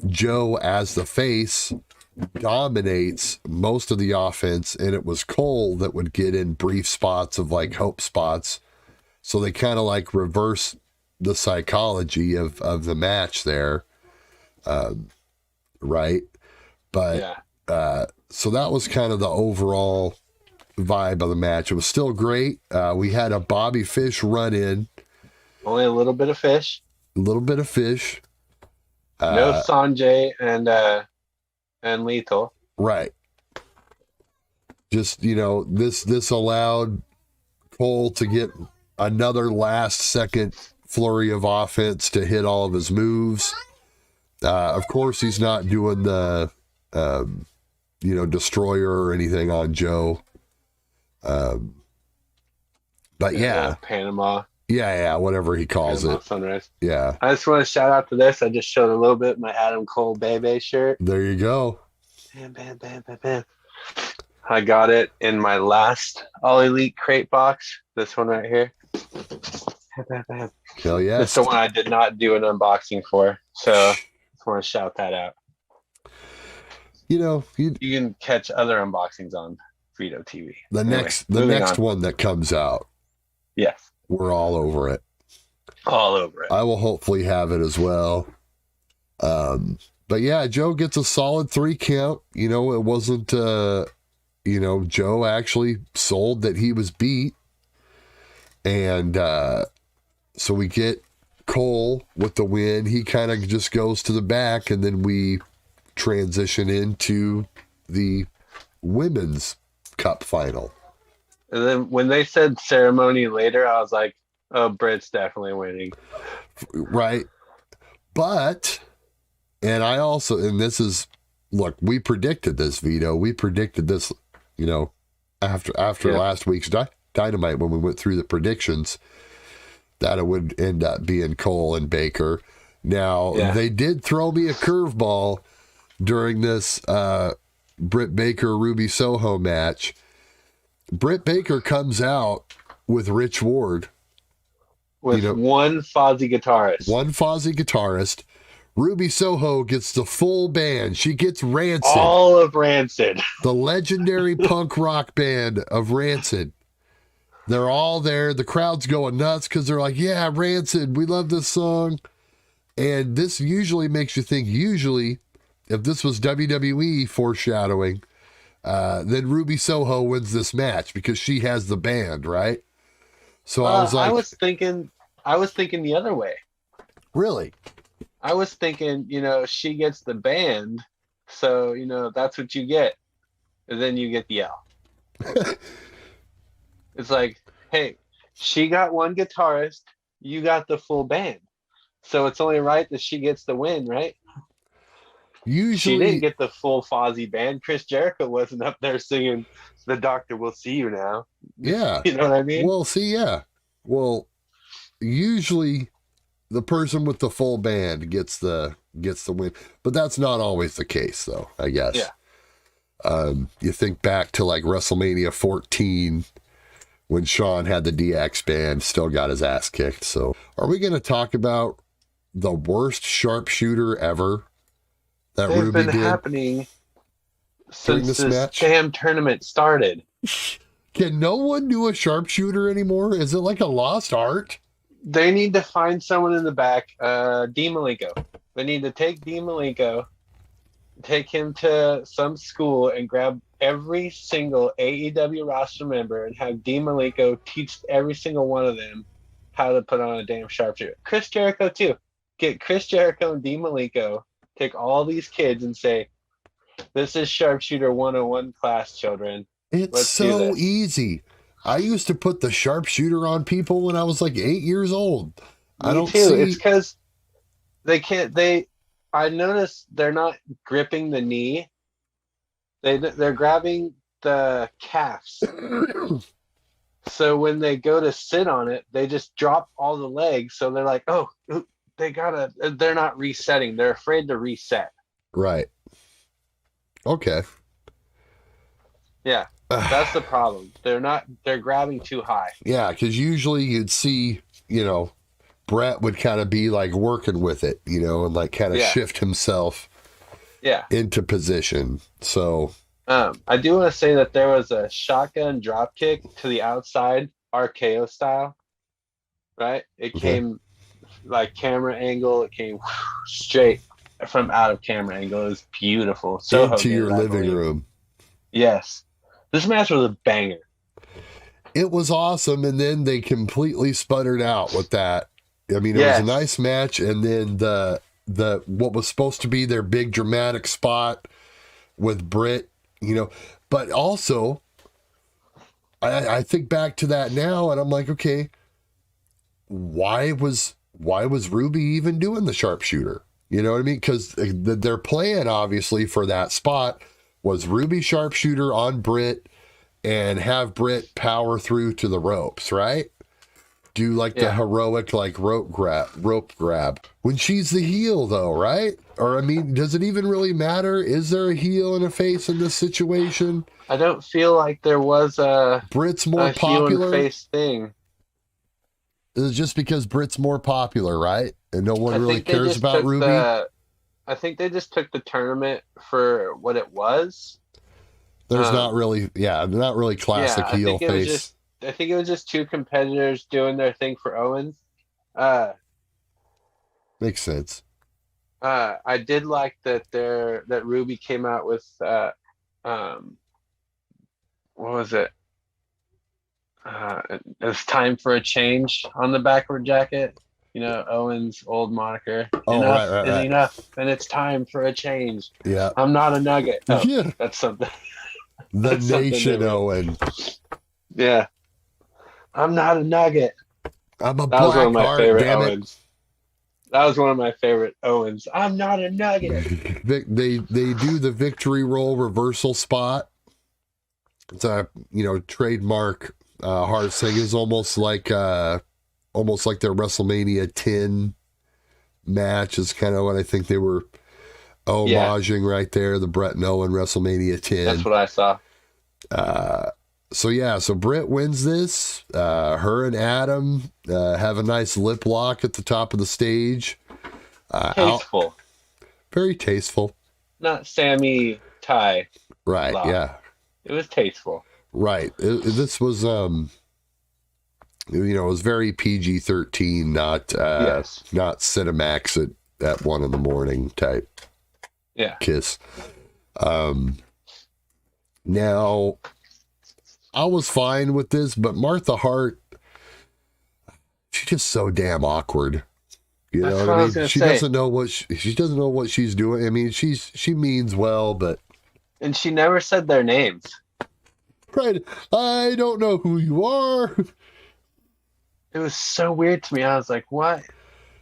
Joe, as the face, dominates most of the offense, and it was Cole that would get in brief spots of, like, hope spots. So they kind of, like, reverse the psychology of the match there. Right? But, so that was kind of the overall vibe of the match. It was still great. We had a Bobby Fish run in. Only a little bit of fish. A little bit of fish. No Sanjay and Lethal. Right. Just, this allowed Cole to get another last second flurry of offense to hit all of his moves. Of course, he's not doing the, destroyer or anything on Joe. But yeah. Panama. Yeah, whatever he calls Panama it. Sunrise. Yeah. I just want to shout out to this. I just showed a little bit my Adam Cole Bebe shirt. There you go. Bam, bam, bam, bam, bam. I got it in my last All Elite crate box. This one right here. Bam, bam, bam. Hell yes. It's the one I did not do an unboxing for. So I just want to shout that out. You can catch other unboxings on Vito TV. The next one that comes out. Yes. We're all over it. All over it. I will hopefully have it as well. But yeah, Joe gets a solid 3 count. It wasn't, Joe actually sold that he was beat. And so we get Cole with the win. He kind of just goes to the back, and then we transition into the Women's Cup final. And then when they said ceremony later, I was like, oh, Britt's definitely winning. Right. But, and this is, look, we predicted this, Vito. We predicted this, after last week's Dynamite, when we went through the predictions, that it would end up being Cole and Baker. Now, They did throw me a curveball during this Britt Baker-Ruby Soho match. Britt Baker comes out with Rich Ward. With one Fozzy guitarist. One Fozzy guitarist. Ruby Soho gets the full band. She gets Rancid. All of Rancid. The legendary punk rock band of Rancid. They're all there. The crowd's going nuts because they're like, yeah, Rancid, we love this song. And this usually makes you think, if this was WWE foreshadowing, then Ruby Soho wins this match because she has the band, right? So I was like, I was thinking the other way. Really? I was thinking, she gets the band, so that's what you get, and then you get the L. It's like, hey, she got one guitarist, you got the full band, so it's only right that she gets the win, right? Usually, she didn't get the full Fozzy band. Chris Jericho wasn't up there singing "The Doctor Will See You Now." Yeah, you know what I mean. Well, usually the person with the full band gets the win, but that's not always the case, though. I guess. Yeah. You think back to like WrestleMania 14 when Shawn had the DX band, still got his ass kicked. So, are we going to talk about the worst sharpshooter ever? That They've Ruby been did happening since this damn tournament started. Can no one do a sharpshooter anymore? Is it like a lost art? They need to find someone in the back. Dean Malenko. They need to take Dean Malenko, take him to some school, and grab every single AEW roster member and have Dean Malenko teach every single one of them how to put on a damn sharpshooter. Chris Jericho too. Get Chris Jericho and Dean Malenko. Take all these kids and say, this is Sharpshooter 101 class, children. It's so easy. I used to put the sharpshooter on people when I was like 8 years old. Me too. It's because they can't. I noticed they're not gripping the knee. They're grabbing the calves. So when they go to sit on it, they just drop all the legs. So they're like, oh, they're not resetting. They're afraid to reset. Right. Okay. Yeah. That's the problem. They're grabbing too high. Yeah, because usually you'd see, Brett would kind of be like working with it, and like kind of shift himself into position. So I do want to say that there was a shotgun drop kick to the outside, RKO style. Right? It came like camera angle. It came straight from out of camera angle. It was beautiful. So into your living room. Yes. This match was a banger. It was awesome, and then they completely sputtered out with that. I mean, it was a nice match, and then the what was supposed to be their big dramatic spot with Britt, but also I think back to that now, and I'm like, okay, why was Ruby even doing the sharpshooter? You know what I mean? Because their plan, obviously, for that spot was Ruby sharpshooter on Britt and have Britt power through to the ropes, right? Do like the heroic like rope grab. When she's the heel, though, right? Or I mean, does it even really matter? Is there a heel and a face in this situation? I don't feel like there was Britt's more popular heel and face thing. Is it just because Britt's more popular, right? And no one really cares about Ruby? I think they just took the tournament for what it was. There's not really classic heel face. I think it was just two competitors doing their thing for Owens. Makes sense. I did like that Ruby came out with what was it? It's time for a change on the back of her jacket. Owens' old moniker. Enough is enough, and it's time for a change. Yeah. I'm not a nugget. Oh, yeah. That's something. The Nation Owen. Yeah. I'm not a nugget. I'm a That was one of my black heart, favorite damn it. Owens. That was one of my favorite Owens. I'm not a nugget. They do the victory roll reversal spot. It's a trademark hard thing. Is almost like their WrestleMania 10 match is kind of what I think they were homaging right there. The Brett and Owen WrestleMania 10. That's what I saw. So Britt wins this. Her and Adam have a nice lip lock at the top of the stage. Tasteful. Very tasteful. Not Sammy Ty. Right, lock. Yeah. It was tasteful. Right. This was, it was very PG-13, not Cinemax at 1 a.m. type. Yeah. Kiss. Now, I was fine with this, but Martha Hart, she's just so damn awkward. You know what I mean? She doesn't know what she's doing. I mean, she means well, but and she never said their names. Right. I don't know who you are. It was so weird to me. I was like, what?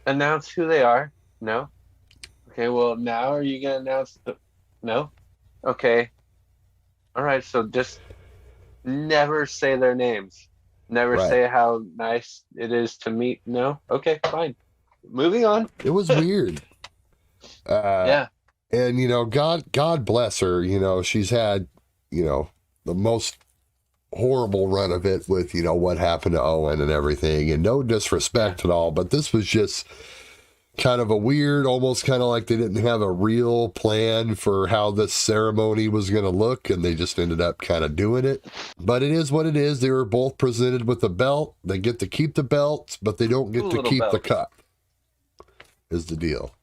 Announce who they are? No. Okay, well, now are you going to announce no? Okay. All right, so just never say their names. Never say how nice it is to meet. No? Okay, fine. Moving on. It was weird. Yeah. And, God bless her. She's had, the most horrible run of it with, what happened to Owen and everything. And no disrespect at all, but this was just kind of a weird, almost kind of like they didn't have a real plan for how this ceremony was going to look, and they just ended up kind of doing it. But it is what it is. They were both presented with a belt. They get to keep the belts, but they don't get to keep the cup, is the deal.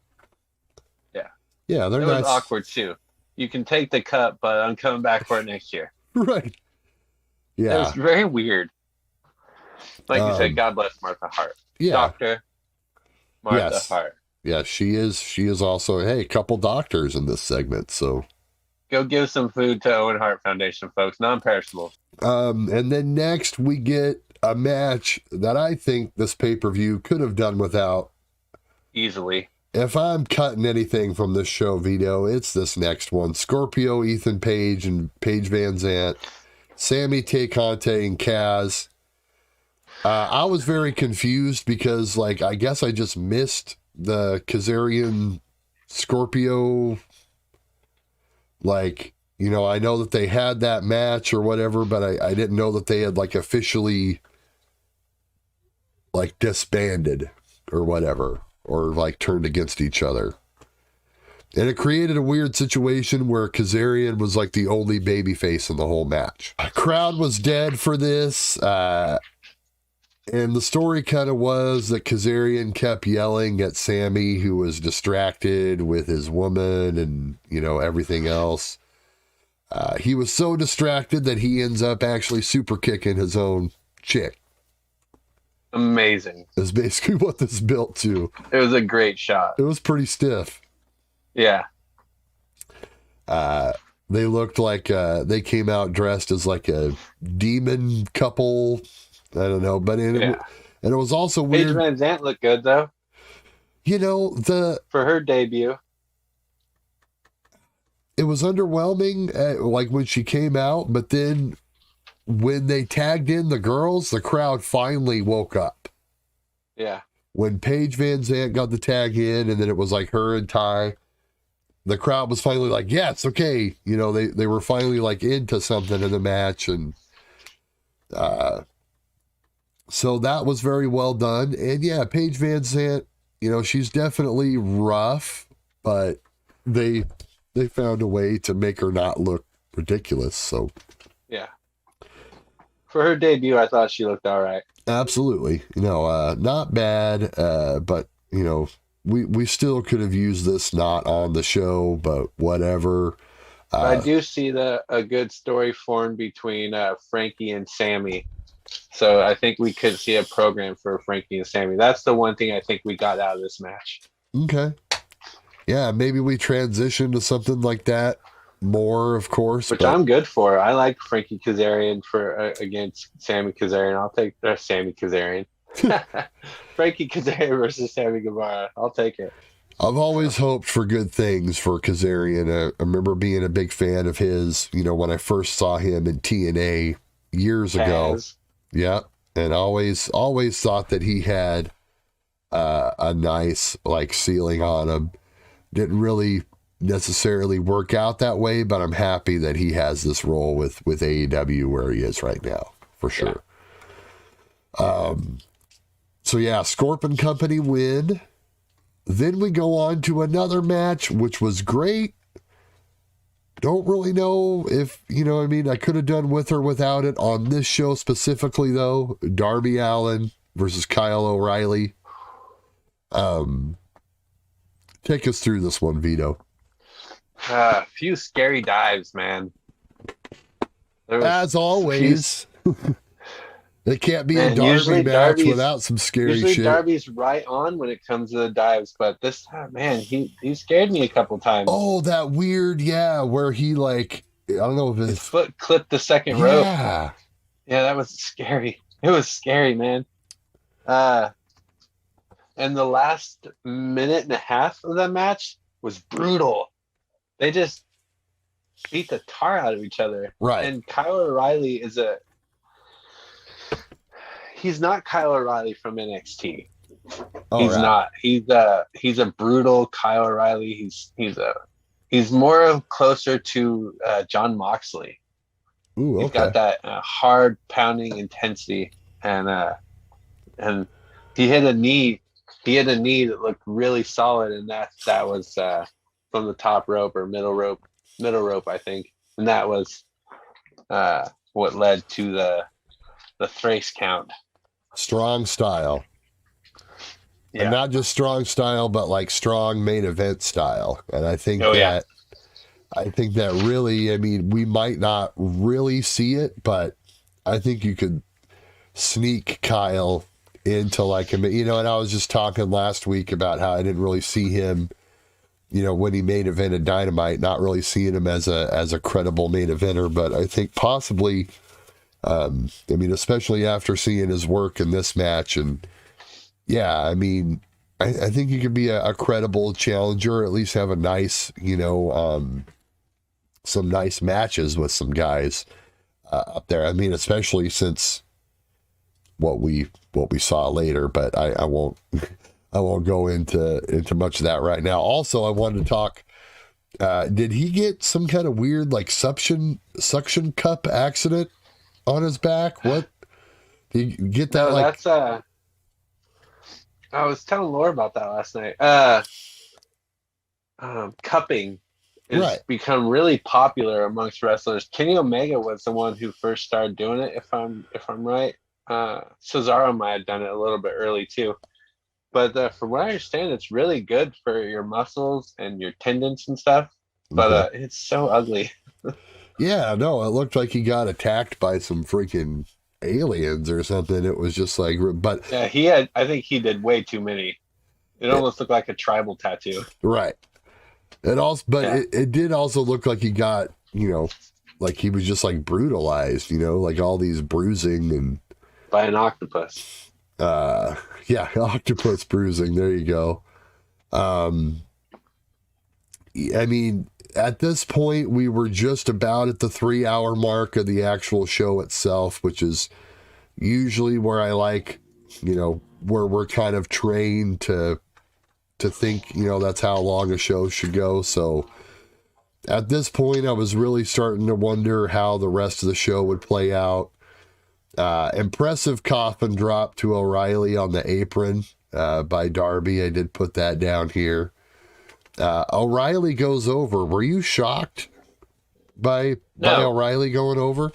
Yeah. Yeah, they're nice. It was awkward, too. You can take the cup, but I'm coming back for it next year. Right. Yeah. It was very weird. Like you said, God bless Martha Hart. Yeah. Dr. Martha Hart. Yeah, she is also, a couple doctors in this segment, so. Go give some food to Owen Hart Foundation, folks. Non-perishable. And then next we get a match that I think this pay-per-view could have done without. Easily. If I'm cutting anything from this show, Vito, it's this next one. Scorpio, Ethan Page, and Paige Van Zant. Sammy, Tay Conte, and Kaz. I was very confused because, I guess I just missed the Kazarian Scorpio, like, you know, I know that they had that match or whatever, but I didn't know that they had like officially like disbanded or whatever, or like turned against each other. And it created a weird situation where Kazarian was like the only babyface in the whole match. The crowd was dead for this. And the story kind of was that Kazarian kept yelling at Sammy, who was distracted with his woman and, you know, everything else. He was so distracted that he ends up actually super kicking his own chick. Amazing. Is basically what this built to. It was a great shot. It was pretty stiff. Yeah. They looked like they came out dressed as like a demon couple. I don't know, but and it was also weird. Paige Van Zandt looked good though. You know, for her debut. It was underwhelming, like when she came out, but then when they tagged in the girls, the crowd finally woke up. Yeah. When Paige Van Zandt got the tag in, and then it was like her and Ty, the crowd was finally like, yeah, it's okay. You know, they were finally like into something in the match, and so that was very well done. And yeah, Paige Van Zandt, you know, she's definitely rough, but they found a way to make her not look ridiculous. So yeah, for her debut, I thought she looked all right. Absolutely, you know, not bad, but you know, we still could have used this not on the show, but whatever. I do see a good story formed between Frankie and Sammy. So I think we could see a program for Frankie and Sammy. That's the one thing I think we got out of this match. Okay. Yeah, maybe we transition to something like that more, of course. Which I'm good for. I like Frankie Kazarian against Sammy Kazarian. I'll take Sammy Kazarian. Frankie Kazarian versus Sammy Guevara. I'll take it. I've always hoped for good things for Kazarian. I remember being a big fan of his, you know, when I first saw him in TNA years ago. Yeah, and always thought that he had a nice like ceiling on him. Didn't really necessarily work out that way, but I'm happy that he has this role with AEW where he is right now, for sure. Yeah. So yeah, Scorpion Company win. Then we go on to another match, which was great. Don't really know if, you know, I mean, I could have done with or without it on this show specifically, though. Darby Allin versus Kyle O'Reilly. Take us through this one, Vito. A few scary dives, man. As always. It can't be a Darby match without some scary shit. Usually Darby's right on when it comes to the dives, but this time, man, he scared me a couple times. Oh, that weird, where he like, I don't know if his foot clipped the second rope. Yeah, that was scary. It was scary, man. And the last minute and a half of that match was brutal. They just beat the tar out of each other. Right. And Kyle O'Reilly he's not Kyle O'Reilly from NXT. He's not. He's a brutal Kyle O'Reilly. He's more closer to John Moxley. Ooh, okay. He's got that hard pounding intensity, and he hit a knee. He hit a knee that looked really solid, and that was from the top rope or middle rope, I think, and that was what led to the thrace count. Strong style. Yeah. And not just strong style, but like strong main event style. And I think I think that really, I mean, we might not really see it, but I think you could sneak Kyle into like, you know, and I was just talking last week about how I didn't really see him, you know, when he main evented Dynamite, not really seeing him as a credible main eventer, but I think possibly, I mean, especially after seeing his work in this match, and yeah, I mean, I think he could be a credible challenger, or at least have a nice, you know, some nice matches with some guys up there. I mean, especially since what we saw later, but I won't I won't go into much of that right now. Also, I wanted to talk. Did he get some kind of weird like suction cup accident on his back? What did you get that? No, Like that's I was telling Laura about that last night. Cupping right? has become really popular amongst wrestlers. Kenny Omega was the one who first started doing it, if I'm right. Cesaro might have done it a little bit early too. But from what I understand, it's really good for your muscles and your tendons and stuff. But Okay. it's so ugly. Yeah, no, it looked like he got attacked by some freaking aliens or something. It was just like, but Yeah, I think he did way too many. It almost looked like a tribal tattoo. right. It also, but Yeah. it did also look like he got, like he was just like brutalized, like all these bruising and By an octopus. yeah, octopus bruising. There you go. I mean, at this point, we were just about at the 3-hour mark of the actual show itself, which is usually where I like, where we're kind of trained to think, that's how long a show should go. So at this point, I was really starting to wonder how the rest of the show would play out. Impressive coffin drop to O'Reilly on the apron by Darby. I did put that down here. O'Reilly goes over. Were you shocked by O'Reilly going over?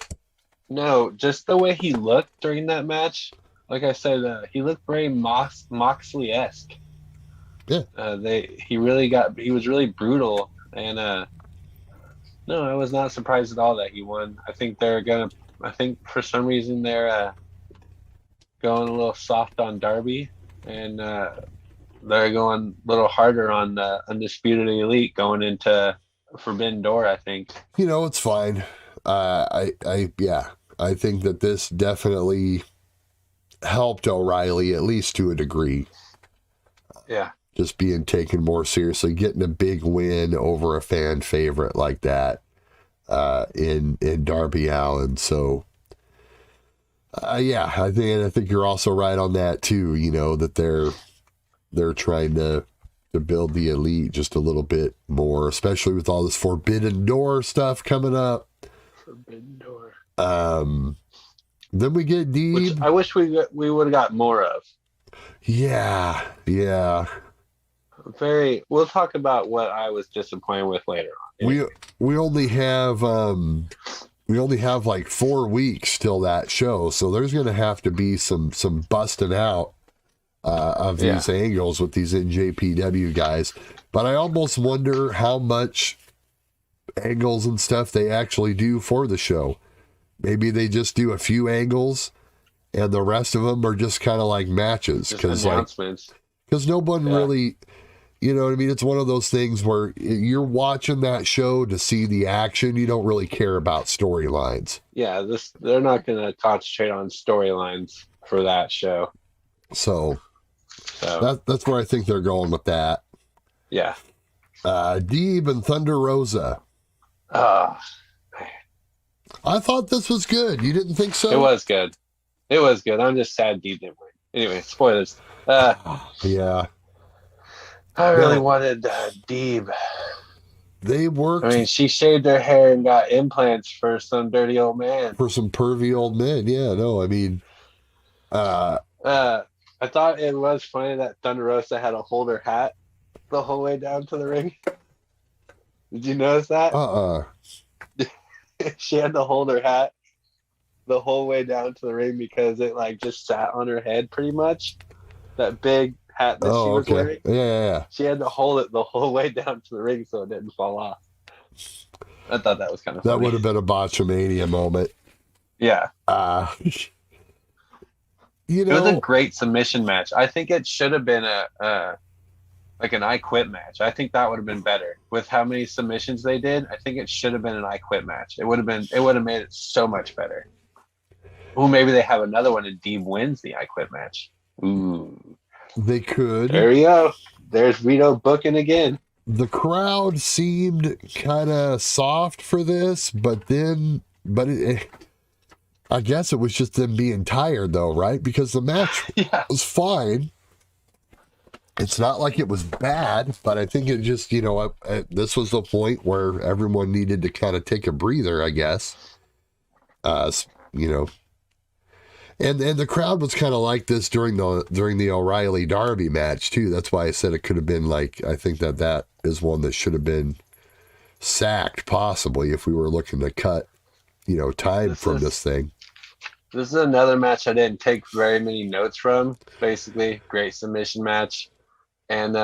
No, just the way he looked during that match. Like I said, he looked very Moxley-esque. Yeah. He was really brutal, and no, I was not surprised at all that he won. I think for some reason they're going a little soft on Darby, and they're going a little harder on Undisputed Elite going into Forbidden Door, I think. It's fine. I think that this definitely helped O'Reilly, at least to a degree. Yeah. Just being taken more seriously, getting a big win over a fan favorite like that in Darby Allin. So, yeah, I think you're also right on that too. That they're trying to build the Elite just a little bit more, especially with all this Forbidden Door stuff coming up. Forbidden Door. Then we get Deeb. Which I wish we would have got more of. Yeah. We'll talk about what I was disappointed with later on. We only have like 4 weeks till that show, so there's going to have to be some busting out of these angles with these NJPW guys. But I almost wonder how much angles and stuff they actually do for the show. Maybe they just do a few angles and the rest of them are just kind of like matches. Because no one really, you know what I mean? It's one of those things where you're watching that show to see the action. You don't really care about storylines. Yeah, they're not going to concentrate on storylines for that show. So that's where I think they're going with that. Yeah. Deeb and Thunder Rosa. I thought this was good. You didn't think so? It was good. I'm just sad Deeb didn't win. Anyway, spoilers. Yeah. I really wanted Deeb. They worked. I mean, she shaved her hair and got implants for some dirty old man. For some pervy old men. Yeah, no, I mean. I thought it was funny that Thunder Rosa had to hold her hat the whole way down to the ring. Did you notice that? She had to hold her hat the whole way down to the ring because it just sat on her head pretty much. That big hat that she was wearing. Yeah. She had to hold it the whole way down to the ring so it didn't fall off. I thought that was kind of funny. That would have been a botchamania moment. Yeah. It was a great submission match. I think it should have been an I Quit match. I think that would have been better with how many submissions they did. I think it should have been an I Quit match. It would have made it so much better. Ooh, maybe they have another one and Deeb wins the I Quit match. Ooh. They could. There we go. There's Vito booking again. The crowd seemed kind of soft for this, but I guess it was just them being tired though, right? Because the match was fine. it's not like it was bad, but I think it just, this was the point where everyone needed to kind of take a breather, I guess. You know, and the crowd was kind of like this during the O'Reilly Darby match too. That's why I said it could have been like, I think that is one that should have been sacked possibly if we were looking to cut, time from this thing. This is another match I didn't take very many notes from. Basically, great submission match. And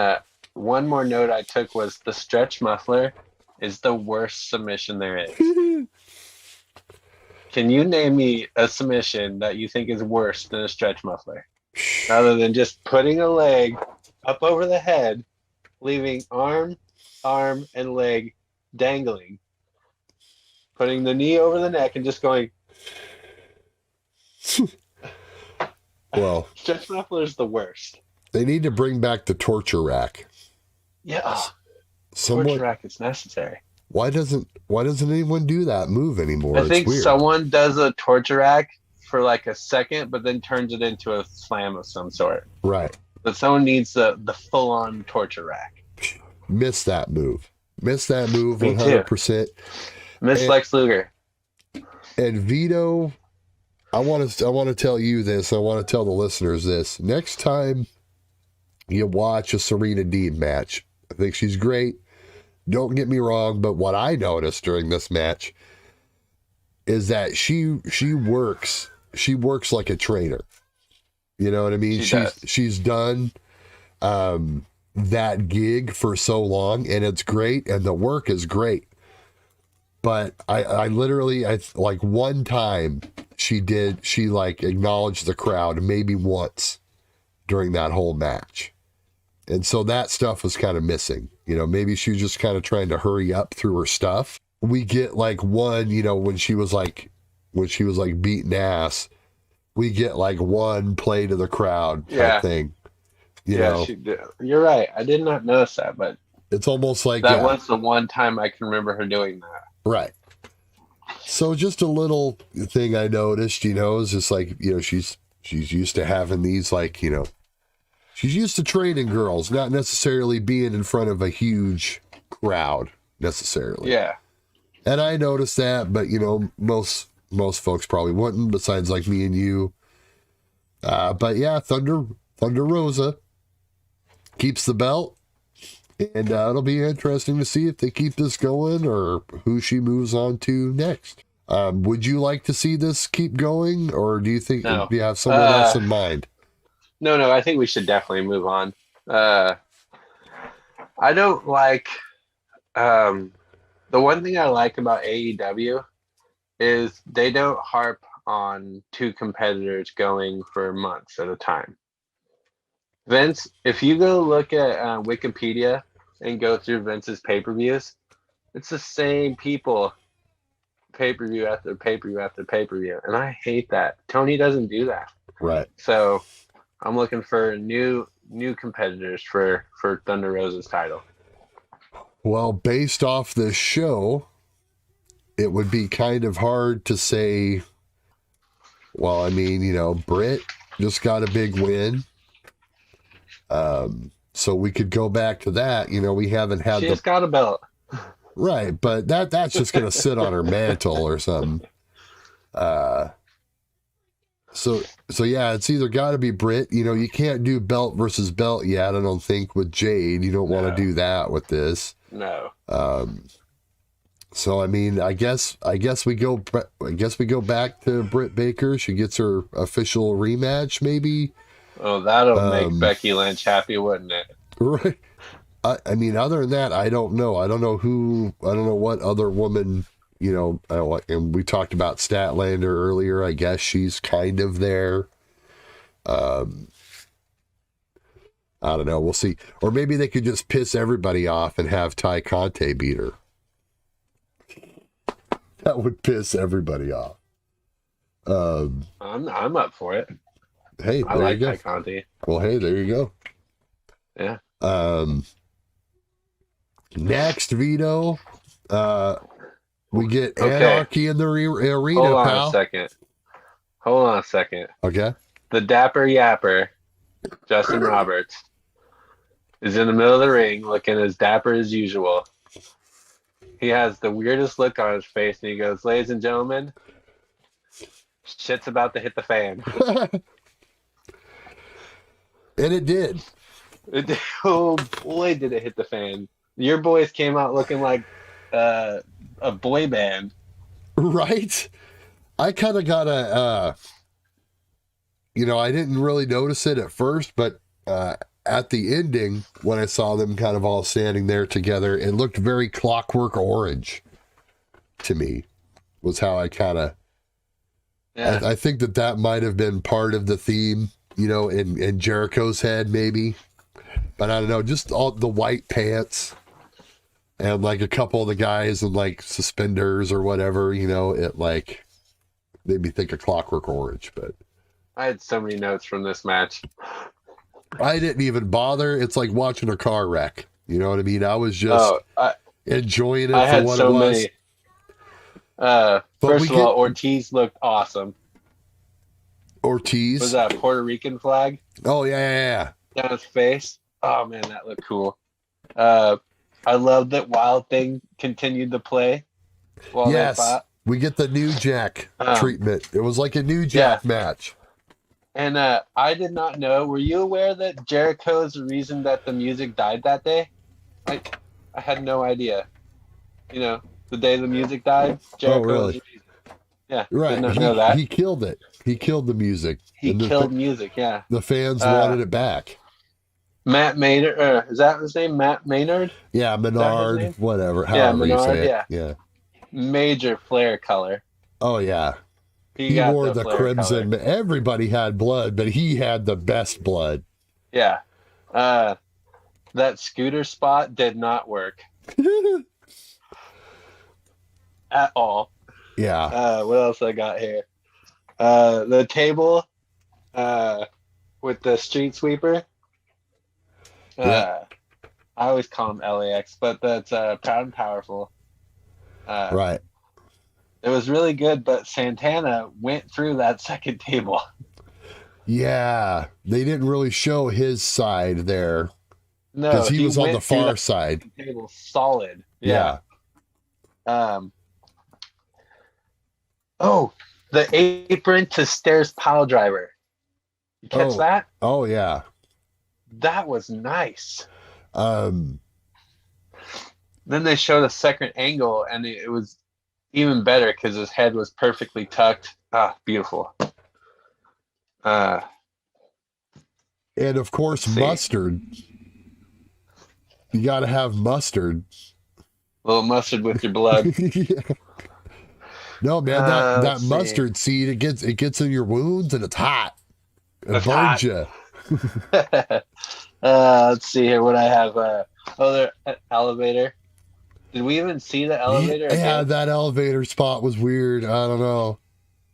one more note I took was the stretch muffler is the worst submission there is. Can you name me a submission that you think is worse than a stretch muffler? Rather than just putting a leg up over the head, leaving arm, and leg dangling. Putting the knee over the neck and just going... Well, stretch muffler is the worst. They need to bring back the torture rack. Yeah, torture rack is necessary. Why doesn't anyone do that move anymore? I think someone does a torture rack for like a second, but then turns it into a slam of some sort. Right. But someone needs the full on torture rack. Miss that move. 100%. Miss Lex Luger. And Vito, I want to tell you this. I want to tell the listeners this. Next time you watch a Serena Deeb match, I think she's great. Don't get me wrong, but what I noticed during this match is that she works like a trainer. You know what I mean? She's done that gig for so long, and it's great, and the work is great. But I literally like one time she acknowledged the crowd maybe once during that whole match. And so that stuff was kind of missing. Maybe she was just kind of trying to hurry up through her stuff. We get like one, when she was like beating ass, we get like one play to the crowd type thing. You know? She did. You're right. I did not notice that, but it's almost like that was the one time I can remember her doing that. Right. So just a little thing I noticed, is just like, she's used to having these she's used to training girls, not necessarily being in front of a huge crowd necessarily. Yeah. And I noticed that, but most folks probably wouldn't, besides like me and you. But yeah, Thunder Rosa keeps the belt, and it'll be interesting to see if they keep this going or who she moves on to next. Would you like to see this keep going, or do you think you have someone else in mind? No, I think we should definitely move on. I don't like... the one thing I like about AEW is they don't harp on two competitors going for months at a time. Vince, if you go look at Wikipedia and go through Vince's pay-per-views, it's the same people pay-per-view after pay-per-view after pay-per-view. And I hate that. Tony doesn't do that. Right. So I'm looking for new competitors for Thunder Rosa's title. Well, based off this show, it would be kind of hard to say, well, I mean, Britt just got a big win. So we could go back to that. We haven't had She's got a belt. Right, but that's just going to sit on her mantle or something. So yeah, it's either got to be Britt. You can't do belt versus belt yet, I don't think, with Jade. You don't want to do that with this. No. So I mean, I guess we go back to Britt Baker. She gets her official rematch, maybe. Oh, that'll make Becky Lynch happy, wouldn't it? Right. I mean, other than that, I don't know. I don't know what other woman, and we talked about Statlander earlier. I guess she's kind of there. I don't know. We'll see. Or maybe they could just piss everybody off and have Ty Conte beat her. That would piss everybody off. I'm up for it. Hey, I like Ty Conte. Well, hey, there you go. Yeah. Next, Vito, we get Anarchy in the arena, Hold on pal. a second. Okay. The Dapper Yapper, Justin Roberts, is in the middle of the ring looking as dapper as usual. He has the weirdest look on his face, and he goes, "Ladies and gentlemen, shit's about to hit the fan." And it did. Oh boy, did it hit the fan. Your boys came out looking like a boy band. Right? I kind of got I didn't really notice it at first, but at the ending, when I saw them kind of all standing there together, it looked very Clockwork Orange to me, was how I kind of... Yeah. I think that might have been part of the theme, in Jericho's head, maybe. But I don't know, just all the white pants and like a couple of the guys in like suspenders or whatever, it like made me think of Clockwork Orange. But I had so many notes from this match. I didn't even bother. It's like watching a car wreck. You know what I mean? I was just enjoying it for what it was. First of all, Ortiz looked awesome. Ortiz? Was that a Puerto Rican flag? Oh, yeah. Down his face. Oh, man, that looked cool. I love that Wild Thing continued to play while they fought. We get the New Jack treatment. It was like a New Jack match. And I did not know. Were you aware that Jericho is the reason that the music died that day? I had no idea. The day the music died, Jericho was the reason. Yeah, right. Did not know that. He killed it. He killed the music. He killed music, yeah. The fans wanted it back. Matt Maynard, is that his name? Matt Maynard? Yeah, Menard, whatever. Menard, you say it. Yeah. Major flare color. Oh, yeah. He wore the crimson. Color. Everybody had blood, but he had the best blood. Yeah. That scooter spot did not work. At all. Yeah. What else I got here? The table with the street sweeper. I always call him LAX, but that's Proud and Powerful. Right. It was really good, but Santana went through that second table. Yeah. They didn't really show his side there. No, because he was on the far side. Table solid. Yeah. Oh, the apron to stairs pile driver. You catch that? Oh, yeah. That was nice. Then they showed a second angle, and it was even better because his head was perfectly tucked. Beautiful. And of course, mustard. You got to have mustard. A little mustard with your blood. Yeah. No, man, that mustard seed, it gets in your wounds and it's hot. It burns you. Let's see here what I have. The elevator. Did we even see the elevator again? Yeah, that elevator spot was weird. I don't know.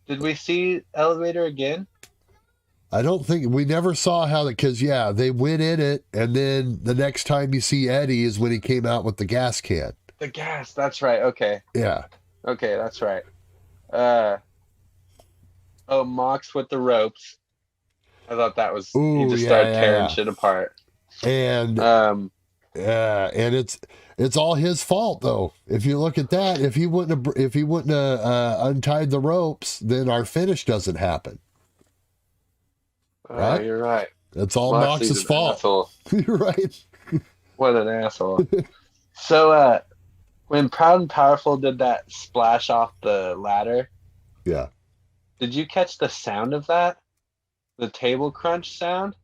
Did we see elevator again? I don't think we never saw how because they went in it, and then the next time you see Eddie is when he came out with the gas can. The gas, that's right. Okay. Yeah. Okay, that's right. Mox with the ropes. I thought that was he just started tearing shit apart. And and it's all his fault though. If you look at that, if he wouldn't have untied the ropes, then our finish doesn't happen. Right? You're right. It's all Mox's fault. You're right. What an asshole. So when Proud and Powerful did that splash off the ladder, did you catch the sound of that? The table crunch sound?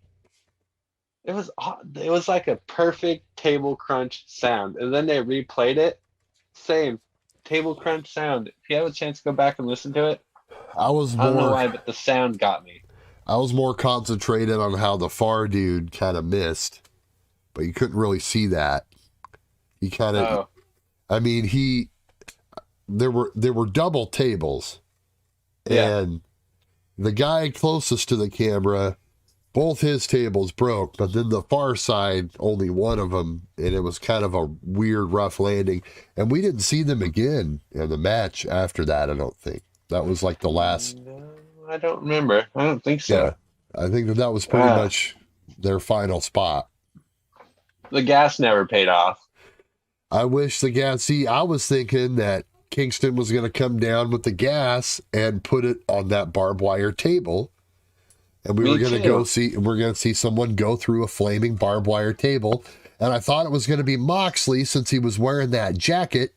It was like a perfect table crunch sound. And then they replayed it. Same table crunch sound. If you have a chance to go back and listen to it, I don't know why, but the sound got me. I was more concentrated on how the far dude kind of missed, but you couldn't really see that. He kind of, there were double tables, and the guy closest to the camera, both his tables broke, but then the far side, only one of them, and it was kind of a weird, rough landing. And we didn't see them again in the match after that, I don't think. That was like the last... No, I don't remember. I don't think so. Yeah, I think that was pretty much their final spot. The gas never paid off. I wish the gas. See, I was thinking that Kingston was going to come down with the gas and put it on that barbed wire table, and we were going to go see. We're going to see someone go through a flaming barbed wire table, and I thought it was going to be Moxley since he was wearing that jacket.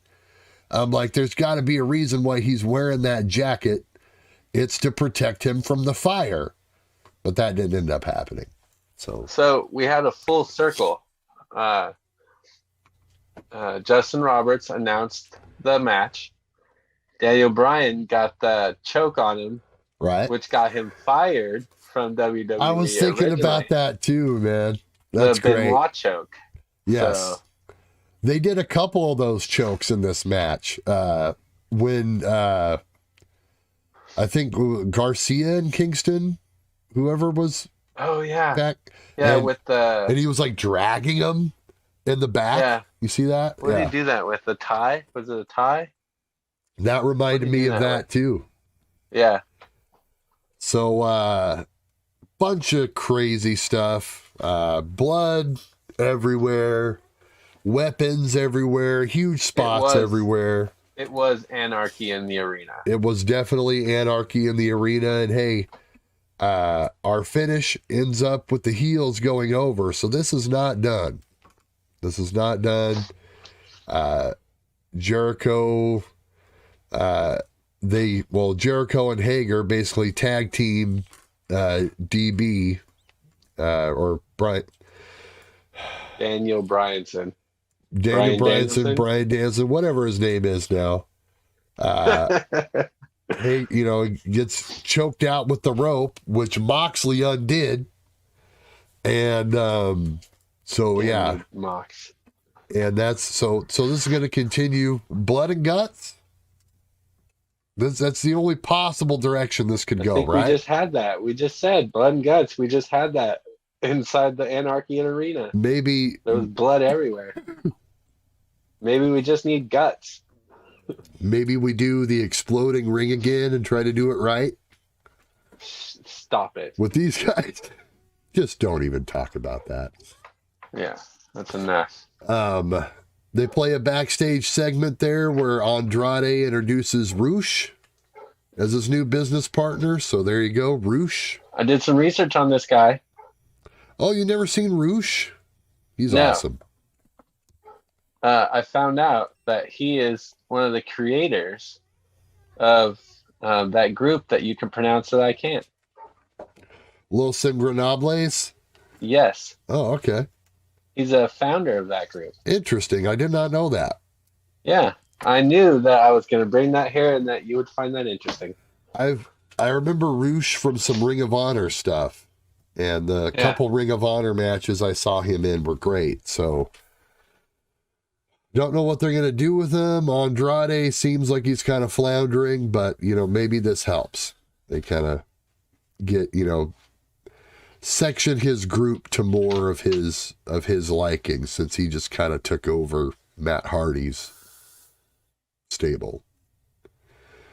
I'm like, there's got to be a reason why he's wearing that jacket. It's to protect him from the fire, but that didn't end up happening. So we had a full circle. Justin Roberts announced the match. Daniel Bryan got the choke on him, right, which got him fired from WWE. I was thinking about that too, man. That's the great. Benoit choke. Yes. So, they did a couple of those chokes in this match. When I think Garcia and Kingston, whoever was back. Yeah, and he was like dragging him in the back. Yeah. You see that? What did he do that with? The tie? Was it a tie? That reminded me of that too. Yeah. So, bunch of crazy stuff. Blood everywhere. Weapons everywhere. Huge spots everywhere. It was anarchy in the arena. It was definitely anarchy in the arena. And hey, our finish ends up with the heels going over. So this is not done. This is not done. Jericho, Jericho and Hager basically tag team DB or Brian. Daniel Bryanson. Brian Danson, whatever his name is now. Hey, gets choked out with the rope, which Moxley undid. And Mox. And that's so this is going to continue. Blood and guts. That's the only possible direction this could go, right? We just had that. We just said blood and guts. We just had that inside the Anarchy Arena. Maybe there was blood everywhere. Maybe we just need guts. Maybe we do the exploding ring again and try to do it right. Stop it. With these guys, just don't even talk about that. Yeah, that's enough. They play a backstage segment there where Andrade introduces Roosh as his new business partner. So there you go, Roosh. I did some research on this guy. Oh, you never seen Roosh? He's awesome. I found out that he is one of the creators of that group that you can pronounce that I can't. Los Ingobernables? Yes. Oh, okay. He's a founder of that group. Interesting. I did not know that. Yeah. I knew that I was going to bring that here and that you would find that interesting. I remember Roosh from some Ring of Honor stuff. And the couple Ring of Honor matches I saw him in were great. So, don't know what they're going to do with him. Andrade seems like he's kind of floundering, but, maybe this helps. They kind of get, section his group to more of his liking, since he just kind of took over Matt Hardy's stable.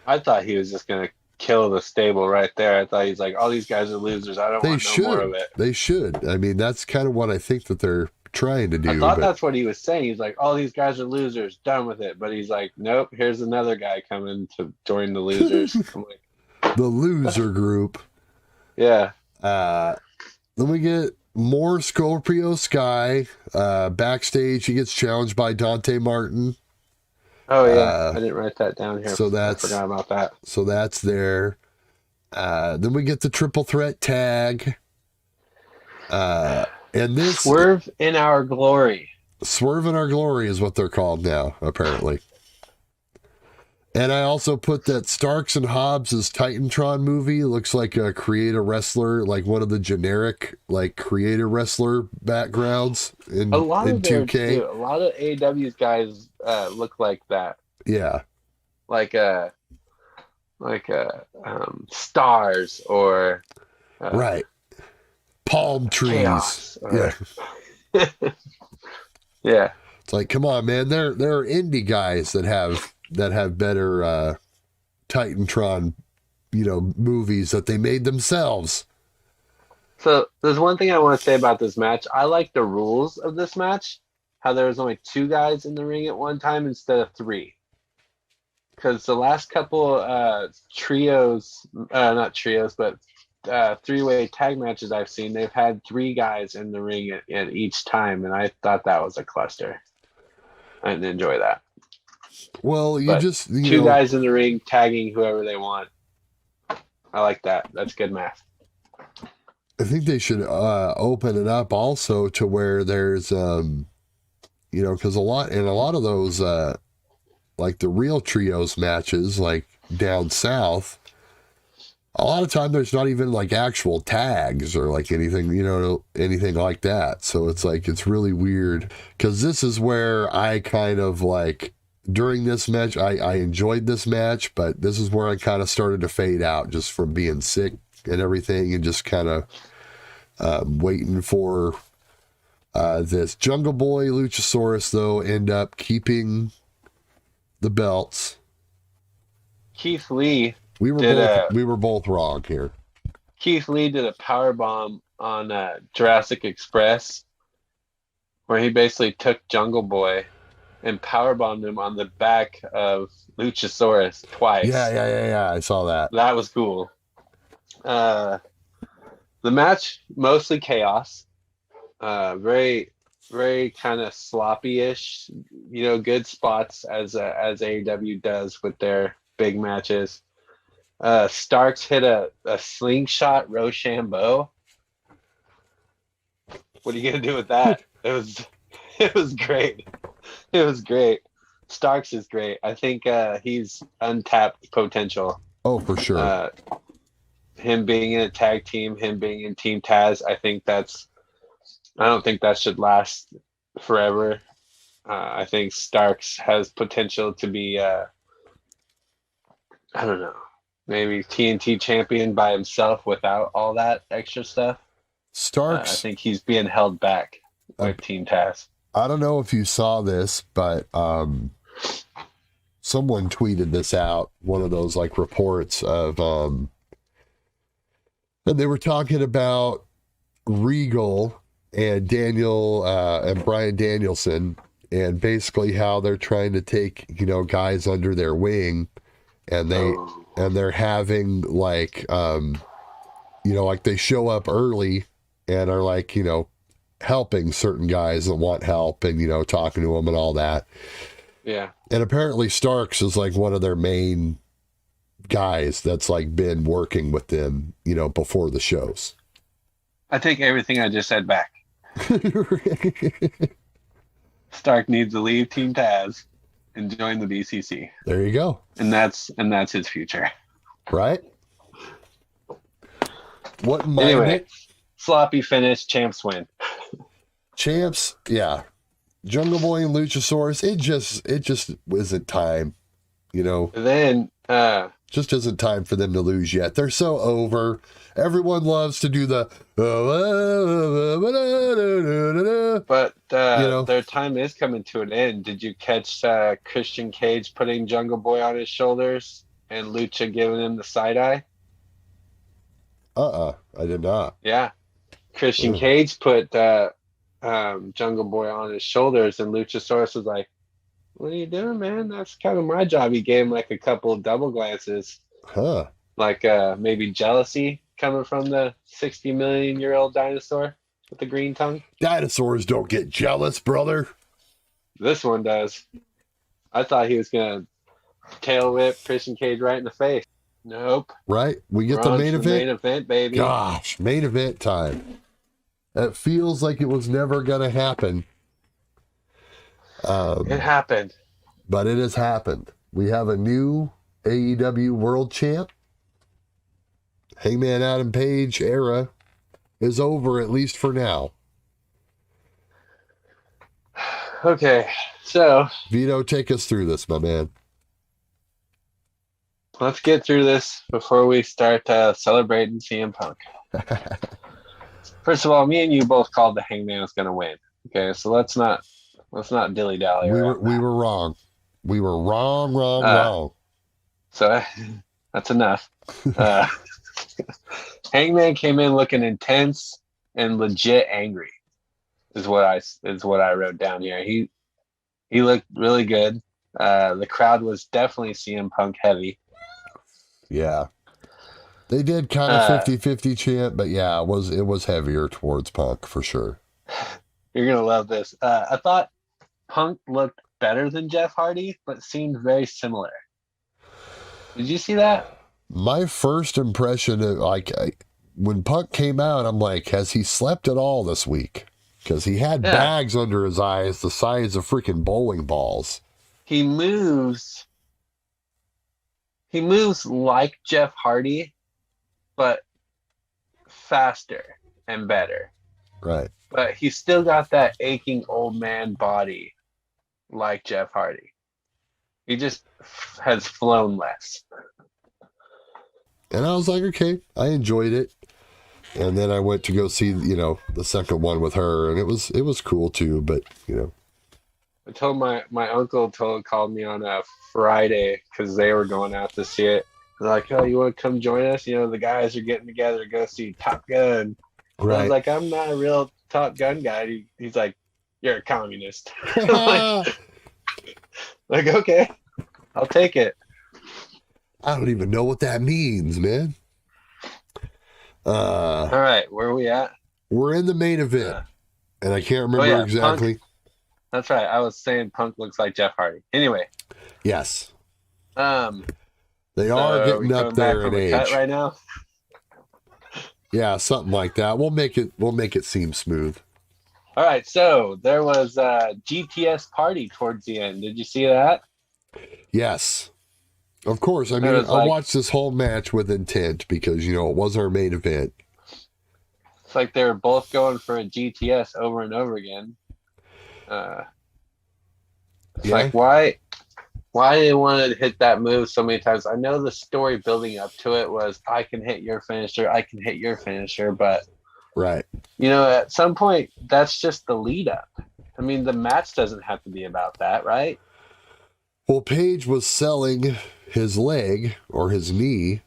I thought he was just going to kill the stable right there. I thought he's like, all these guys are losers. I don't want no more of it. They should. I mean, that's kind of what I think that they're trying to do. I thought that's what he was saying. He's like, all these guys are losers, done with it. But he's like, nope, here's another guy coming to join the losers. I'm like, the loser group. Yeah. Then we get more Scorpio Sky. Backstage, he gets challenged by Dante Martin. Oh, yeah. I didn't write that down here. So I forgot about that. So that's there. Then we get the triple threat tag. And this Swerve in Our Glory. Swerve in Our Glory is what they're called now, apparently. And I also put that Starks and Hobbs' Titantron movie looks like a creator wrestler, like one of the generic creator wrestler backgrounds in 2K. A lot of AEW's guys look like that. Yeah. Like stars or right. Palm trees. Or, yeah. Yeah. It's like, come on, man. There are indie guys that have better Titantron, movies that they made themselves. So there's one thing I want to say about this match. I like the rules of this match. How there was only 2 guys in the ring at one time instead of 3. Because the last couple trios, not trios, but 3-way tag matches I've seen, they've had 3 guys in the ring at each time, and I thought that was a cluster. I didn't enjoy that. Well, But two guys in the ring tagging whoever they want. I like that. That's good math. I think they should open it up also to where there's, because a lot of those, like the real trios matches, like down south, a lot of time there's not even like actual tags or like anything, anything like that. So it's like, it's really weird because this is where I kind of like, during this match, I enjoyed this match, but this is where I kind of started to fade out just from being sick and everything and just kind of waiting for this. Jungle Boy, Luchasaurus, though, end up keeping the belts. Keith Lee. We were both wrong here. Keith Lee did a power bomb on Jurassic Express, where he basically took Jungle Boy and powerbombed him on the back of Luchasaurus twice. Yeah. I saw that. That was cool. The match, mostly chaos. Very, very kind of sloppy-ish. Good spots as AEW does with their big matches. Starks hit a slingshot Rochambeau. What are you gonna do with that? It was great. It was great. Starks is great. I think he's untapped potential. Oh, for sure. Him being in a tag team, him being in Team Taz, I don't think that should last forever. I think Starks has potential to be, I don't know, maybe TNT champion by himself without all that extra stuff. Starks. I think he's being held back with Team Taz. I don't know if you saw this, but someone tweeted this out, one of those like reports of, and they were talking about Regal and Daniel and Bryan Danielson, and basically how they're trying to take guys under their wing, and they're having like like they show up early and are like helping certain guys that want help and talking to them and all that. Yeah. And apparently Starks is like one of their main guys that's like been working with them before the shows. I take everything I just said back. Stark needs to leave Team Taz and join the BCC. There you go. And that's his future. Right? Anyway, sloppy finish, champs win. Champs, yeah. Jungle Boy and Luchasaurus, it just isn't time, Then just isn't time for them to lose yet. They're so over. Everyone loves to do the but their time is coming to an end. Did you catch Christian Cage putting Jungle Boy on his shoulders and Lucha giving him the side eye? I did not. Yeah. Christian Cage put Jungle Boy on his shoulders, and Luchasaurus was like, "What are you doing, man? That's kind of my job." He gave him like a couple of double glances. Huh. Like maybe jealousy coming from the 60 million year old dinosaur with the green tongue. Dinosaurs don't get jealous, brother. This one does. I thought he was going to tail whip Christian Cage right in the face. Nope. Right? We get the main event. Main event, baby. Gosh, main event time. It feels like it was never going to happen. It happened. But it has happened. We have a new AEW World Champ. Hangman Adam Page era is over, at least for now. Okay, so Vito, take us through this, my man. Let's get through this before we start celebrating CM Punk. First of all, me and you both called the Hangman was going to win. Okay, so let's not dilly dally. We were wrong. We were wrong. So that's enough. Hangman came in looking intense and legit angry. Is what I wrote down here. He looked really good. The crowd was definitely CM Punk heavy. Yeah. They did kind of 50-50 chant, but yeah, it was heavier towards Punk for sure. You're going to love this. I thought Punk looked better than Jeff Hardy, but seemed very similar. Did you see that? My first impression of when Punk came out, I'm like, has he slept at all this week? Because he had bags under his eyes the size of freaking bowling balls. He moves like Jeff Hardy, but faster and better. Right. But he's still got that aching old man body like Jeff Hardy. He just has flown less. And I was like, okay, I enjoyed it. And then I went to go see, the second one with her, and it was cool too. But I told my uncle called me on a Friday because they were going out to see it. They're like, oh, you want to come join us? The guys are getting together to go see Top Gun. Right. I was like, I'm not a real Top Gun guy. He's like, you're a communist. like, okay, I'll take it. I don't even know what that means, man. All right, where are we at? We're in the main event, and I can't remember exactly. Punk. That's right. I was saying Punk looks like Jeff Hardy. Anyway. Yes. They are getting up there in age cut right now. Yeah, something like that. We'll make it seem smooth. All right, so there was a GTS party towards the end. Did you see that? Yes. Of course. I mean, I watched this whole match with intent because, it was our main event. It's like they were both going for a GTS over and over again. Like, why they wanted to hit that move so many times? I know the story building up to it was, I can hit your finisher, but right. At some point, that's just the lead up. I mean, the match doesn't have to be about that, right? Well, Paige was selling his leg or his knee,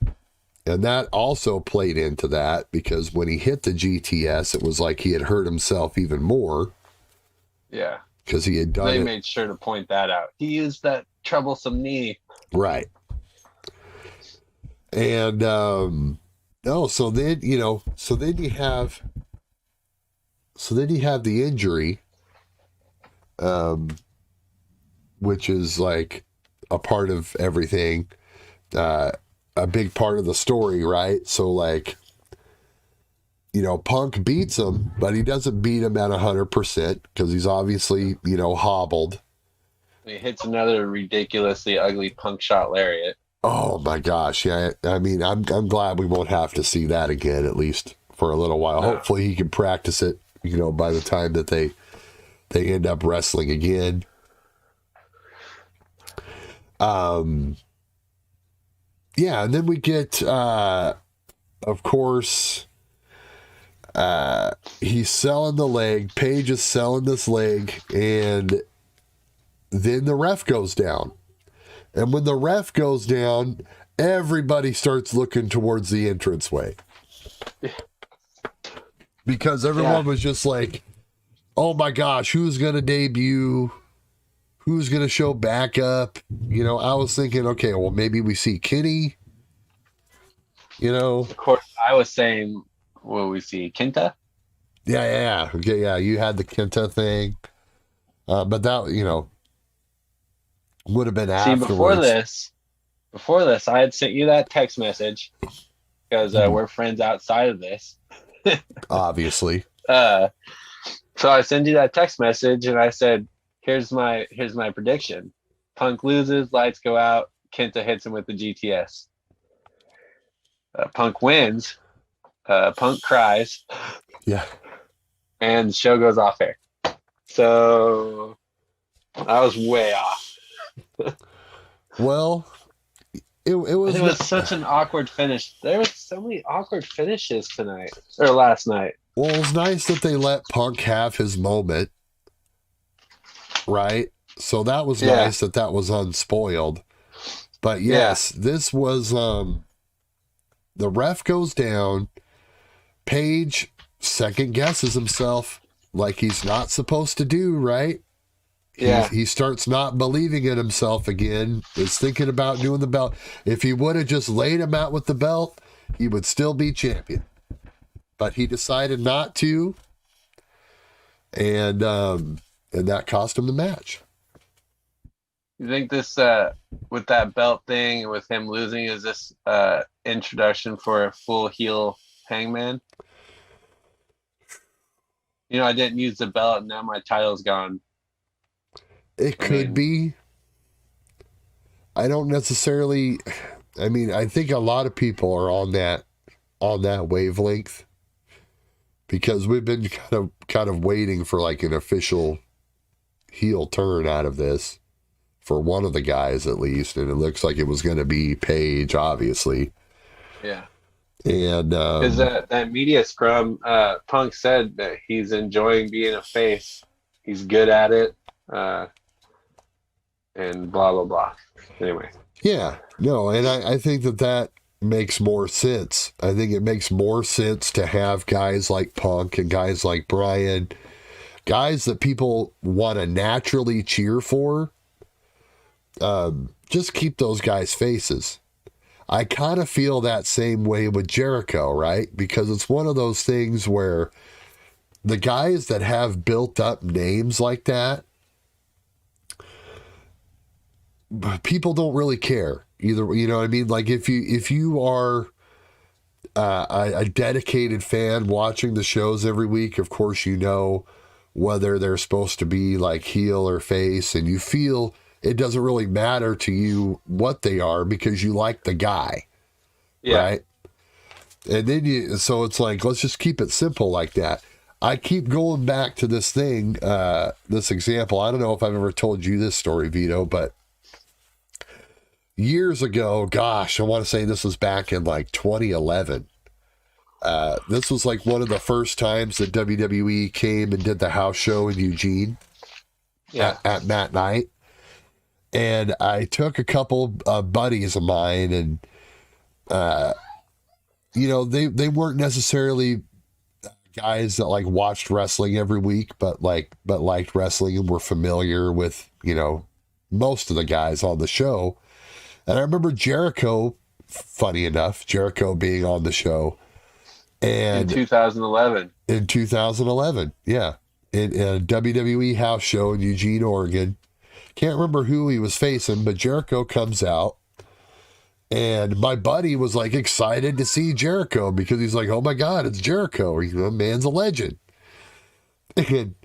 and that also played into that because when he hit the GTS, it was like he had hurt himself even more. Yeah. Because he had done They made sure to point that out. He used that troublesome knee. Right. And, so then you have the injury, which is like a part of everything, a big part of the story, right? So like, Punk beats him, but he doesn't beat him at 100% because he's obviously, hobbled. He hits another ridiculously ugly Punk shot lariat. Oh my gosh. Yeah. I mean, I'm glad we won't have to see that again, at least for a little while. No. Hopefully he can practice it, by the time that they end up wrestling again. Yeah, and then we get, of course, he's selling the leg. Paige is selling this leg, and then the ref goes down. And when the ref goes down, everybody starts looking towards the entranceway. Because everyone was just like, oh my gosh, who's going to debut? Who's going to show backup? I was thinking, okay, well, maybe we see Kenny. Of course, I was saying, will we see Kenta? Yeah. Okay, yeah, you had the Kenta thing. But that, would have been afterwards. See, before this, I had sent you that text message because we're friends outside of this. Obviously. So I sent you that text message and I said, here's my prediction. Punk loses, lights go out, Kenta hits him with the GTS. Punk wins. Punk cries. Yeah. And the show goes off air. So I was way off. Well, it was such an awkward finish. There were so many awkward finishes tonight or last night. Well, it was nice that they let Punk have his moment, right? So that was nice that was unspoiled. But yes, this was the ref goes down. Page second guesses himself like he's not supposed to do, right? He starts not believing in himself again, is thinking about doing the belt. If he would have just laid him out with the belt, he would still be champion. But he decided not to, and that cost him the match. You think this, with that belt thing, with him losing, is this introduction for a full heel Hangman? You know, I didn't use the belt, and now my title's gone. It could be. I don't necessarily. I mean, I think a lot of people are on that wavelength, because we've been kind of waiting for like an official heel turn out of this for one of the guys at least, and it looks like it was going to be Page, obviously. Yeah. And because that media scrum, Punk said that he's enjoying being a face. He's good at it. And blah, blah, blah. Anyway. Yeah, no, and I think that makes more sense. I think it makes more sense to have guys like Punk and guys like Bryan, guys that people want to naturally cheer for. Just keep those guys' faces. I kind of feel that same way with Jericho, right? Because it's one of those things where the guys that have built up names like that, people don't really care either. You know what I mean? Like if you are a dedicated fan watching the shows every week, of course, you know whether they're supposed to be like heel or face, and you feel it doesn't really matter to you what they are because you like the guy. Yeah. Right. And then so it's like, let's just keep it simple like that. I keep going back to this thing, this example. I don't know if I've ever told you this story, Vito, but years ago, gosh, I want to say this was back in like 2011. This was like one of the first times that WWE came and did the house show in Eugene at Matt Night. And I took a couple of buddies of mine, and, you know, they weren't necessarily guys that like watched wrestling every week, but liked wrestling and were familiar with, you know, most of the guys on the show. And I remember Jericho, funny enough, Jericho being on the show. And in 2011. In 2011, yeah. In a WWE house show in Eugene, Oregon. Can't remember who he was facing, but Jericho comes out. And my buddy was like excited to see Jericho because he's like, oh my God, it's Jericho. You know, man's a legend. And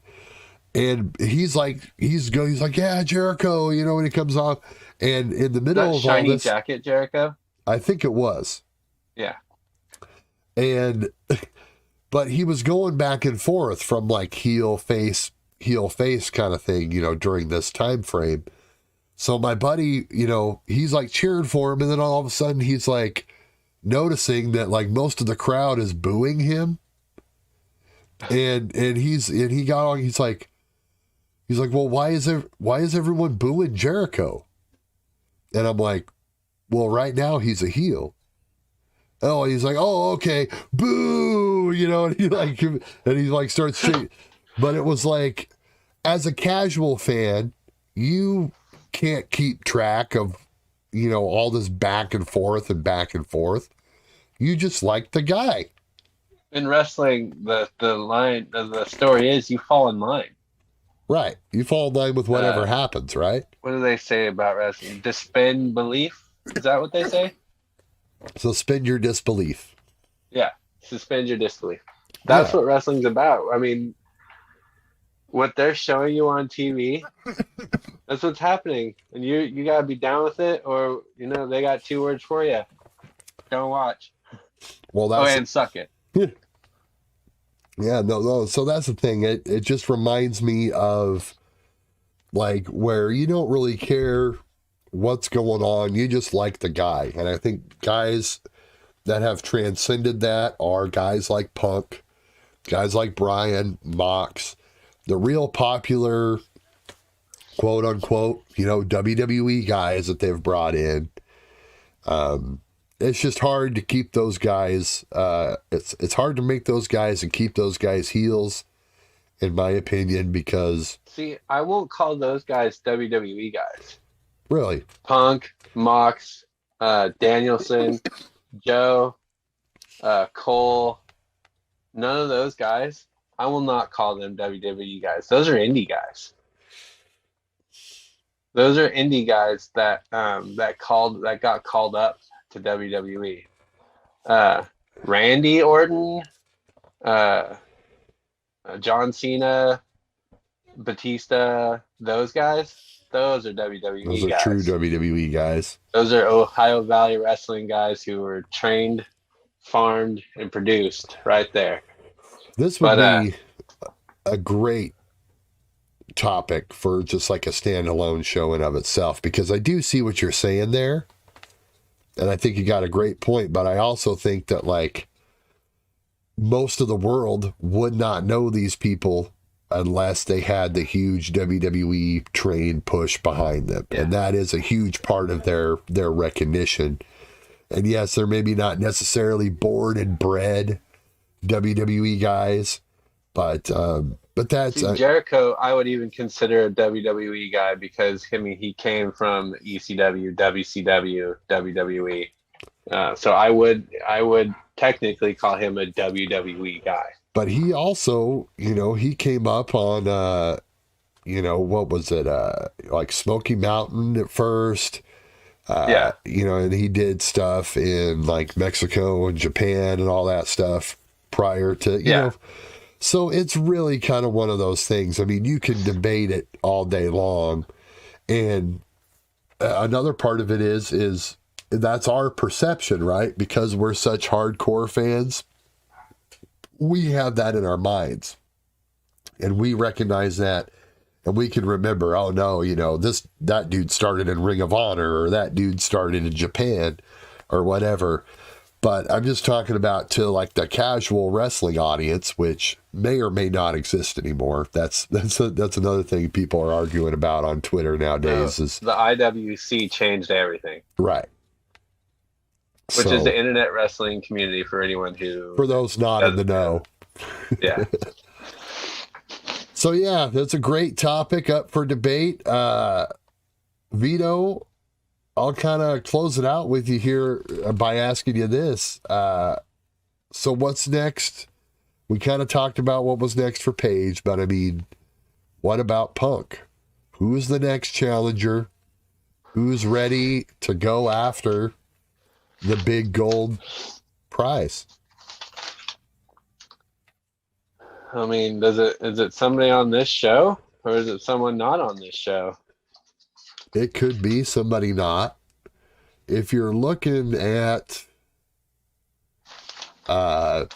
he's like, yeah, Jericho, you know, when he comes off. And in the middle of shiny all this, jacket, Jericho? I think it was. Yeah. And, but he was going back and forth from like heel face kind of thing, you know, during this time frame. So my buddy, you know, he's like cheering for him, and then all of a sudden he's like noticing that like most of the crowd is booing him. And he got on, he's like, well, why is everyone booing Jericho? And I'm like, well, right now he's a heel. Oh, he's like, oh, okay, boo, you know, and he starts shaking. But it was like, as a casual fan, you can't keep track of, you know, all this back and forth. You just like the guy. In wrestling, the story is you fall in line. Right. You fall in line with whatever happens, right? What do they say about wrestling? Suspend belief? Is that what they say? Suspend your disbelief. Yeah. Suspend your disbelief. That's what wrestling's about. I mean, what they're showing you on TV, that's what's happening. And you got to be down with it, or, you know, they got 2 words for you. Don't watch. Well, and suck it. Yeah, no. So that's the thing. It just reminds me of like where you don't really care what's going on. You just like the guy. And I think guys that have transcended that are guys like Punk, guys like Bryan, Mox, the real popular, quote unquote, you know, WWE guys that they've brought in. it's just hard to keep those guys. It's hard to make those guys and keep those guys heels, in my opinion, because See, I won't call those guys WWE guys. really, Punk, Mox, Danielson, Joe, Cole, none of those guys. I will not call them WWE guys. Those are indie guys. Those are indie guys that got called up to WWE. Randy Orton, John Cena, Batista, those guys. Those are WWE those are guys. true WWE guys. Those are Ohio Valley Wrestling guys who were trained, farmed, and produced right there. This would be a great topic for just like a standalone show in of itself, because I do see what you're saying there, and I think you got a great point, but I also think that like most of the world would not know these people unless they had the huge WWE train push behind them. Yeah. And that is a huge part of their recognition. And yes, they're maybe not necessarily born and bred WWE guys, but that's Jericho. I would even consider a WWE guy because he came from ECW, WCW, WWE. So I would technically call him a WWE guy. But he also, he came up on, what was it? Like Smoky Mountain at first. Yeah. And he did stuff in like Mexico and Japan and all that stuff prior to, you know. So it's really kind of one of those things. I mean, you can debate it all day long. And another part of it is that's our perception, right? Because we're such hardcore fans. We have that in our minds, and we recognize that, and we can remember, oh no, that dude started in Ring of Honor, or that dude started in Japan, or whatever. But I'm just talking about to like the casual wrestling audience, which may or may not exist anymore. That's another thing people are arguing about on Twitter nowadays. Is the IWC changed everything, right? Which is the internet wrestling community for anyone for those not in the know. Yeah. So yeah, that's a great topic up for debate. Vito, I'll kind of close it out with you here by asking you this. So what's next? We kind of talked about what was next for Paige, but I mean, what about Punk? Who's the next challenger? Who's ready to go after the big gold prize? I mean, is it somebody on this show, or is it someone not on this show? It could be somebody not. If you're looking at this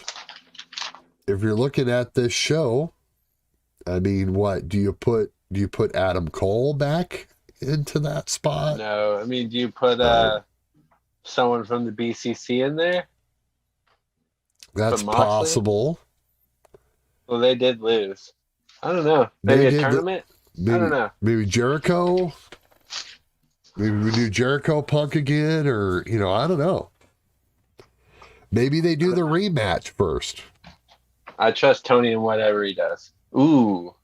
show, I mean, what do you put Adam Cole back into that spot? No, I mean, do you put someone from the BCC in there? That's possible. Well, they did lose. I don't know. Maybe a tournament? I don't know. Maybe Jericho? Maybe we do Jericho Punk again, or, I don't know. Maybe they do the rematch first. I trust Tony in whatever he does. Ooh.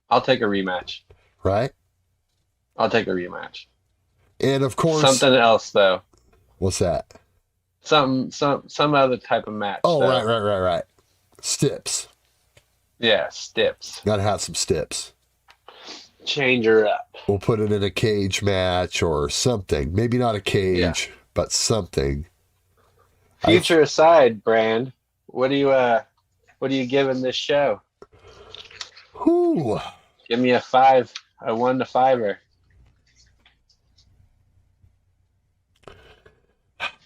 I'll take a rematch. Right? I'll take a rematch. And of course, something else though. What's that? Some other type of match. Oh, though. Right. Stips. Yeah, stips. Gotta have some stips. Change her up. We'll put it in a cage match or something. Maybe not a cage, but something. Future aside, Brand, what are you giving this show? Ooh. Give me a 5, a 1 to 5er.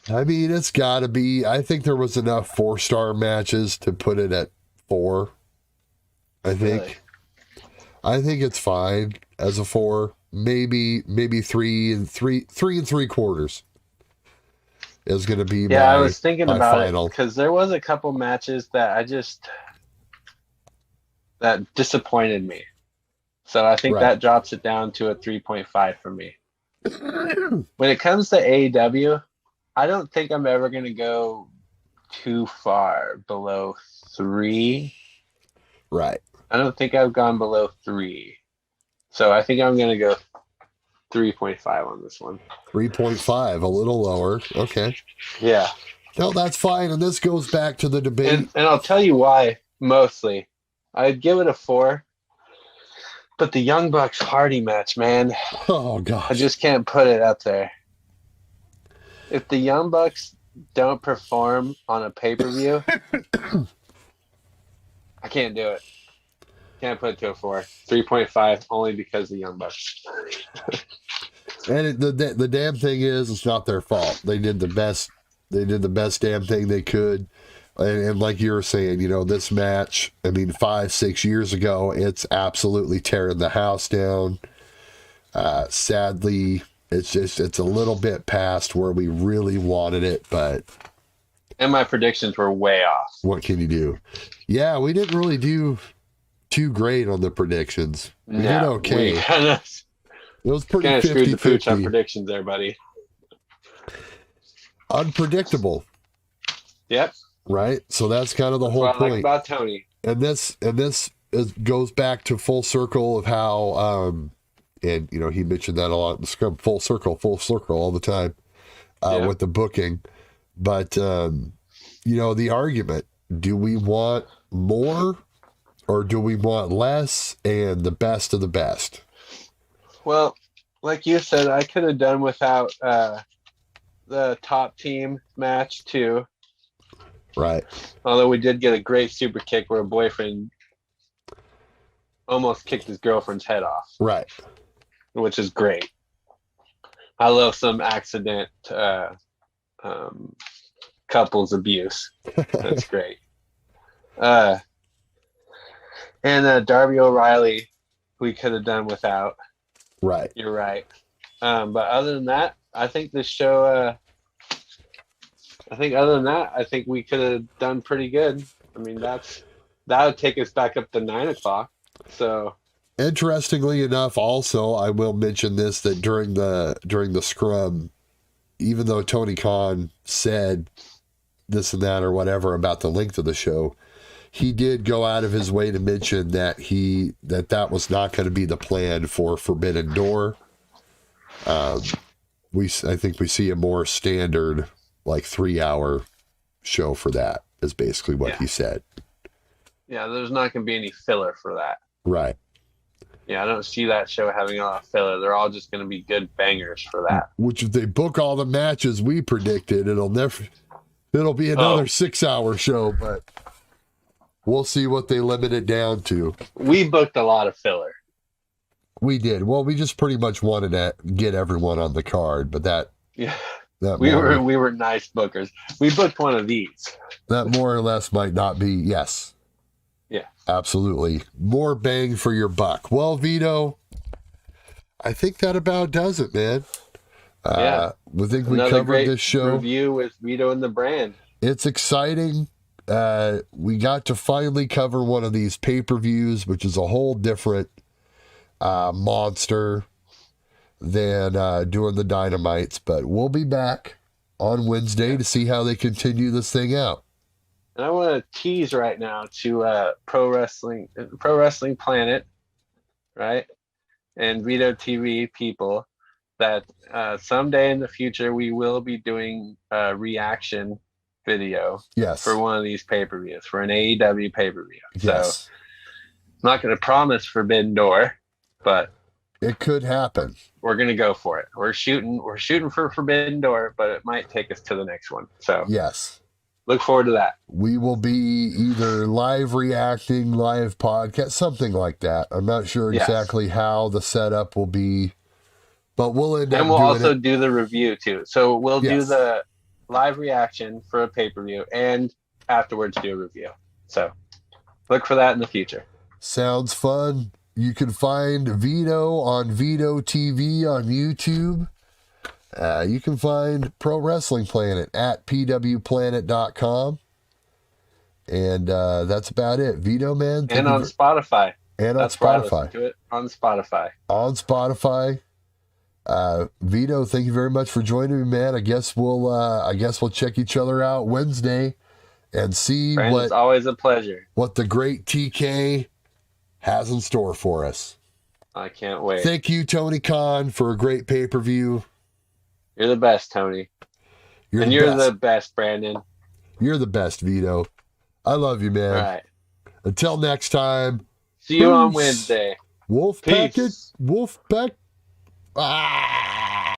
I mean, it's got to be. I think there was enough 4-star matches to put it at 4. I think. Really? I think it's fine as a 4. Maybe 3 and 3/4 is going to be my I was thinking about final. It because there was a couple matches that that disappointed me. So I think that drops it down to a 3.5 for me. when it comes to AEW, I don't think I'm ever going to go too far below 3. Right. I don't think I've gone below 3. So I think I'm going to go 3.5 on this one. 3.5, a little lower. Okay. Yeah. No, that's fine. And this goes back to the debate. And I'll tell you why, mostly. I'd give it a 4. But the Young Bucks Hardy match, man. Oh, gosh. I just can't put it up there. If the Young Bucks don't perform on a pay-per-view, I can't do it. Can't put it to a 4. 3.5 only because the Young Bucks. And the damn thing is, it's not their fault. They did the best. They did the best damn thing they could. And like you were saying, you know, this match, I mean, 5-6 years ago, it's absolutely tearing the house down. Sadly, it's a little bit past where we really wanted it, but. And my predictions were way off. What can you do? Yeah, we didn't really do too great on the predictions. We did okay. It was pretty 50-50. Screwed the pooch on predictions there, buddy. Unpredictable. Yep. Right? So that's kind of the whole point. point. Like about Tony. And this goes back to full circle of how, and, you know, he mentioned that a lot in the script, full circle all the time with the booking. But, you know, the argument, do we want more or do we want less and the best of the best? Well, like you said, I could have done without the top team match too. Right. Although we did get a great super kick where a boyfriend almost kicked his girlfriend's head off. Right. Which is great. I love some accident couples abuse. That's great. And Darby O'Reilly, we could have done without. Right. You're right. But other than that, I think this show. I think we could have done pretty good. I mean, that would take us back up to 9 o'clock. So. Interestingly enough, also, I will mention this, that during the scrum, even though Tony Khan said this and that or whatever about the length of the show, he did go out of his way to mention that that was not going to be the plan for Forbidden Door. I think we see a more standard, like 3-hour show for that, is basically what he said. Yeah, there's not going to be any filler for that. Right. Yeah, I don't see that show having a lot of filler. They're all just going to be good bangers for that. Which, if they book all the matches we predicted, it'll be another 6-hour show, but we'll see what they limit it down to. We booked a lot of filler. We did. Well, we just pretty much wanted to get everyone on the card, but we were nice bookers. We booked one of these. That more or less might not be. Yes. Yeah. Absolutely. More bang for your buck. Well, Vito, I think that about does it, man. Yeah. We think we covered this show. Review with Vito and the Brand. It's exciting. We got to finally cover one of these pay-per-views, which is a whole different monster than doing the Dynamites, but we'll be back on Wednesday to see how they continue this thing out. And I want to tease right now to Pro Wrestling Planet, right, and Vito TV people that someday in the future we will be doing a reaction video for one of these pay-per-views, for an AEW pay-per-view. Yes. So I'm not going to promise Forbidden Door, but it could happen. We're going to go for it. We're shooting for Forbidden Door, but it might take us to the next one. So yes. Look forward to that. We will be either live reacting, live podcast, something like that. I'm not sure exactly how the setup will be, but we'll end up doing it. And we'll also do the review too. So we'll do the live reaction for a pay-per-view and afterwards do a review. So look for that in the future. Sounds fun. You can find Vito on Vito TV on YouTube. You can find Pro Wrestling Planet at pwplanet.com. And that's about it. Vito, man. And on Spotify. And on Spotify. To it on Spotify. On Spotify. Vito, thank you very much for joining me, man. I guess we'll check each other out Wednesday and see Brandon, it's always a pleasure. What the great TK has in store for us. I can't wait. Thank you, Tony Khan, for a great pay-per-view. You're the best, Tony. You're the best, Brandon. You're the best, Vito. I love you, man. All right. Until next time. See you on Wednesday. Wolfpack. Ah!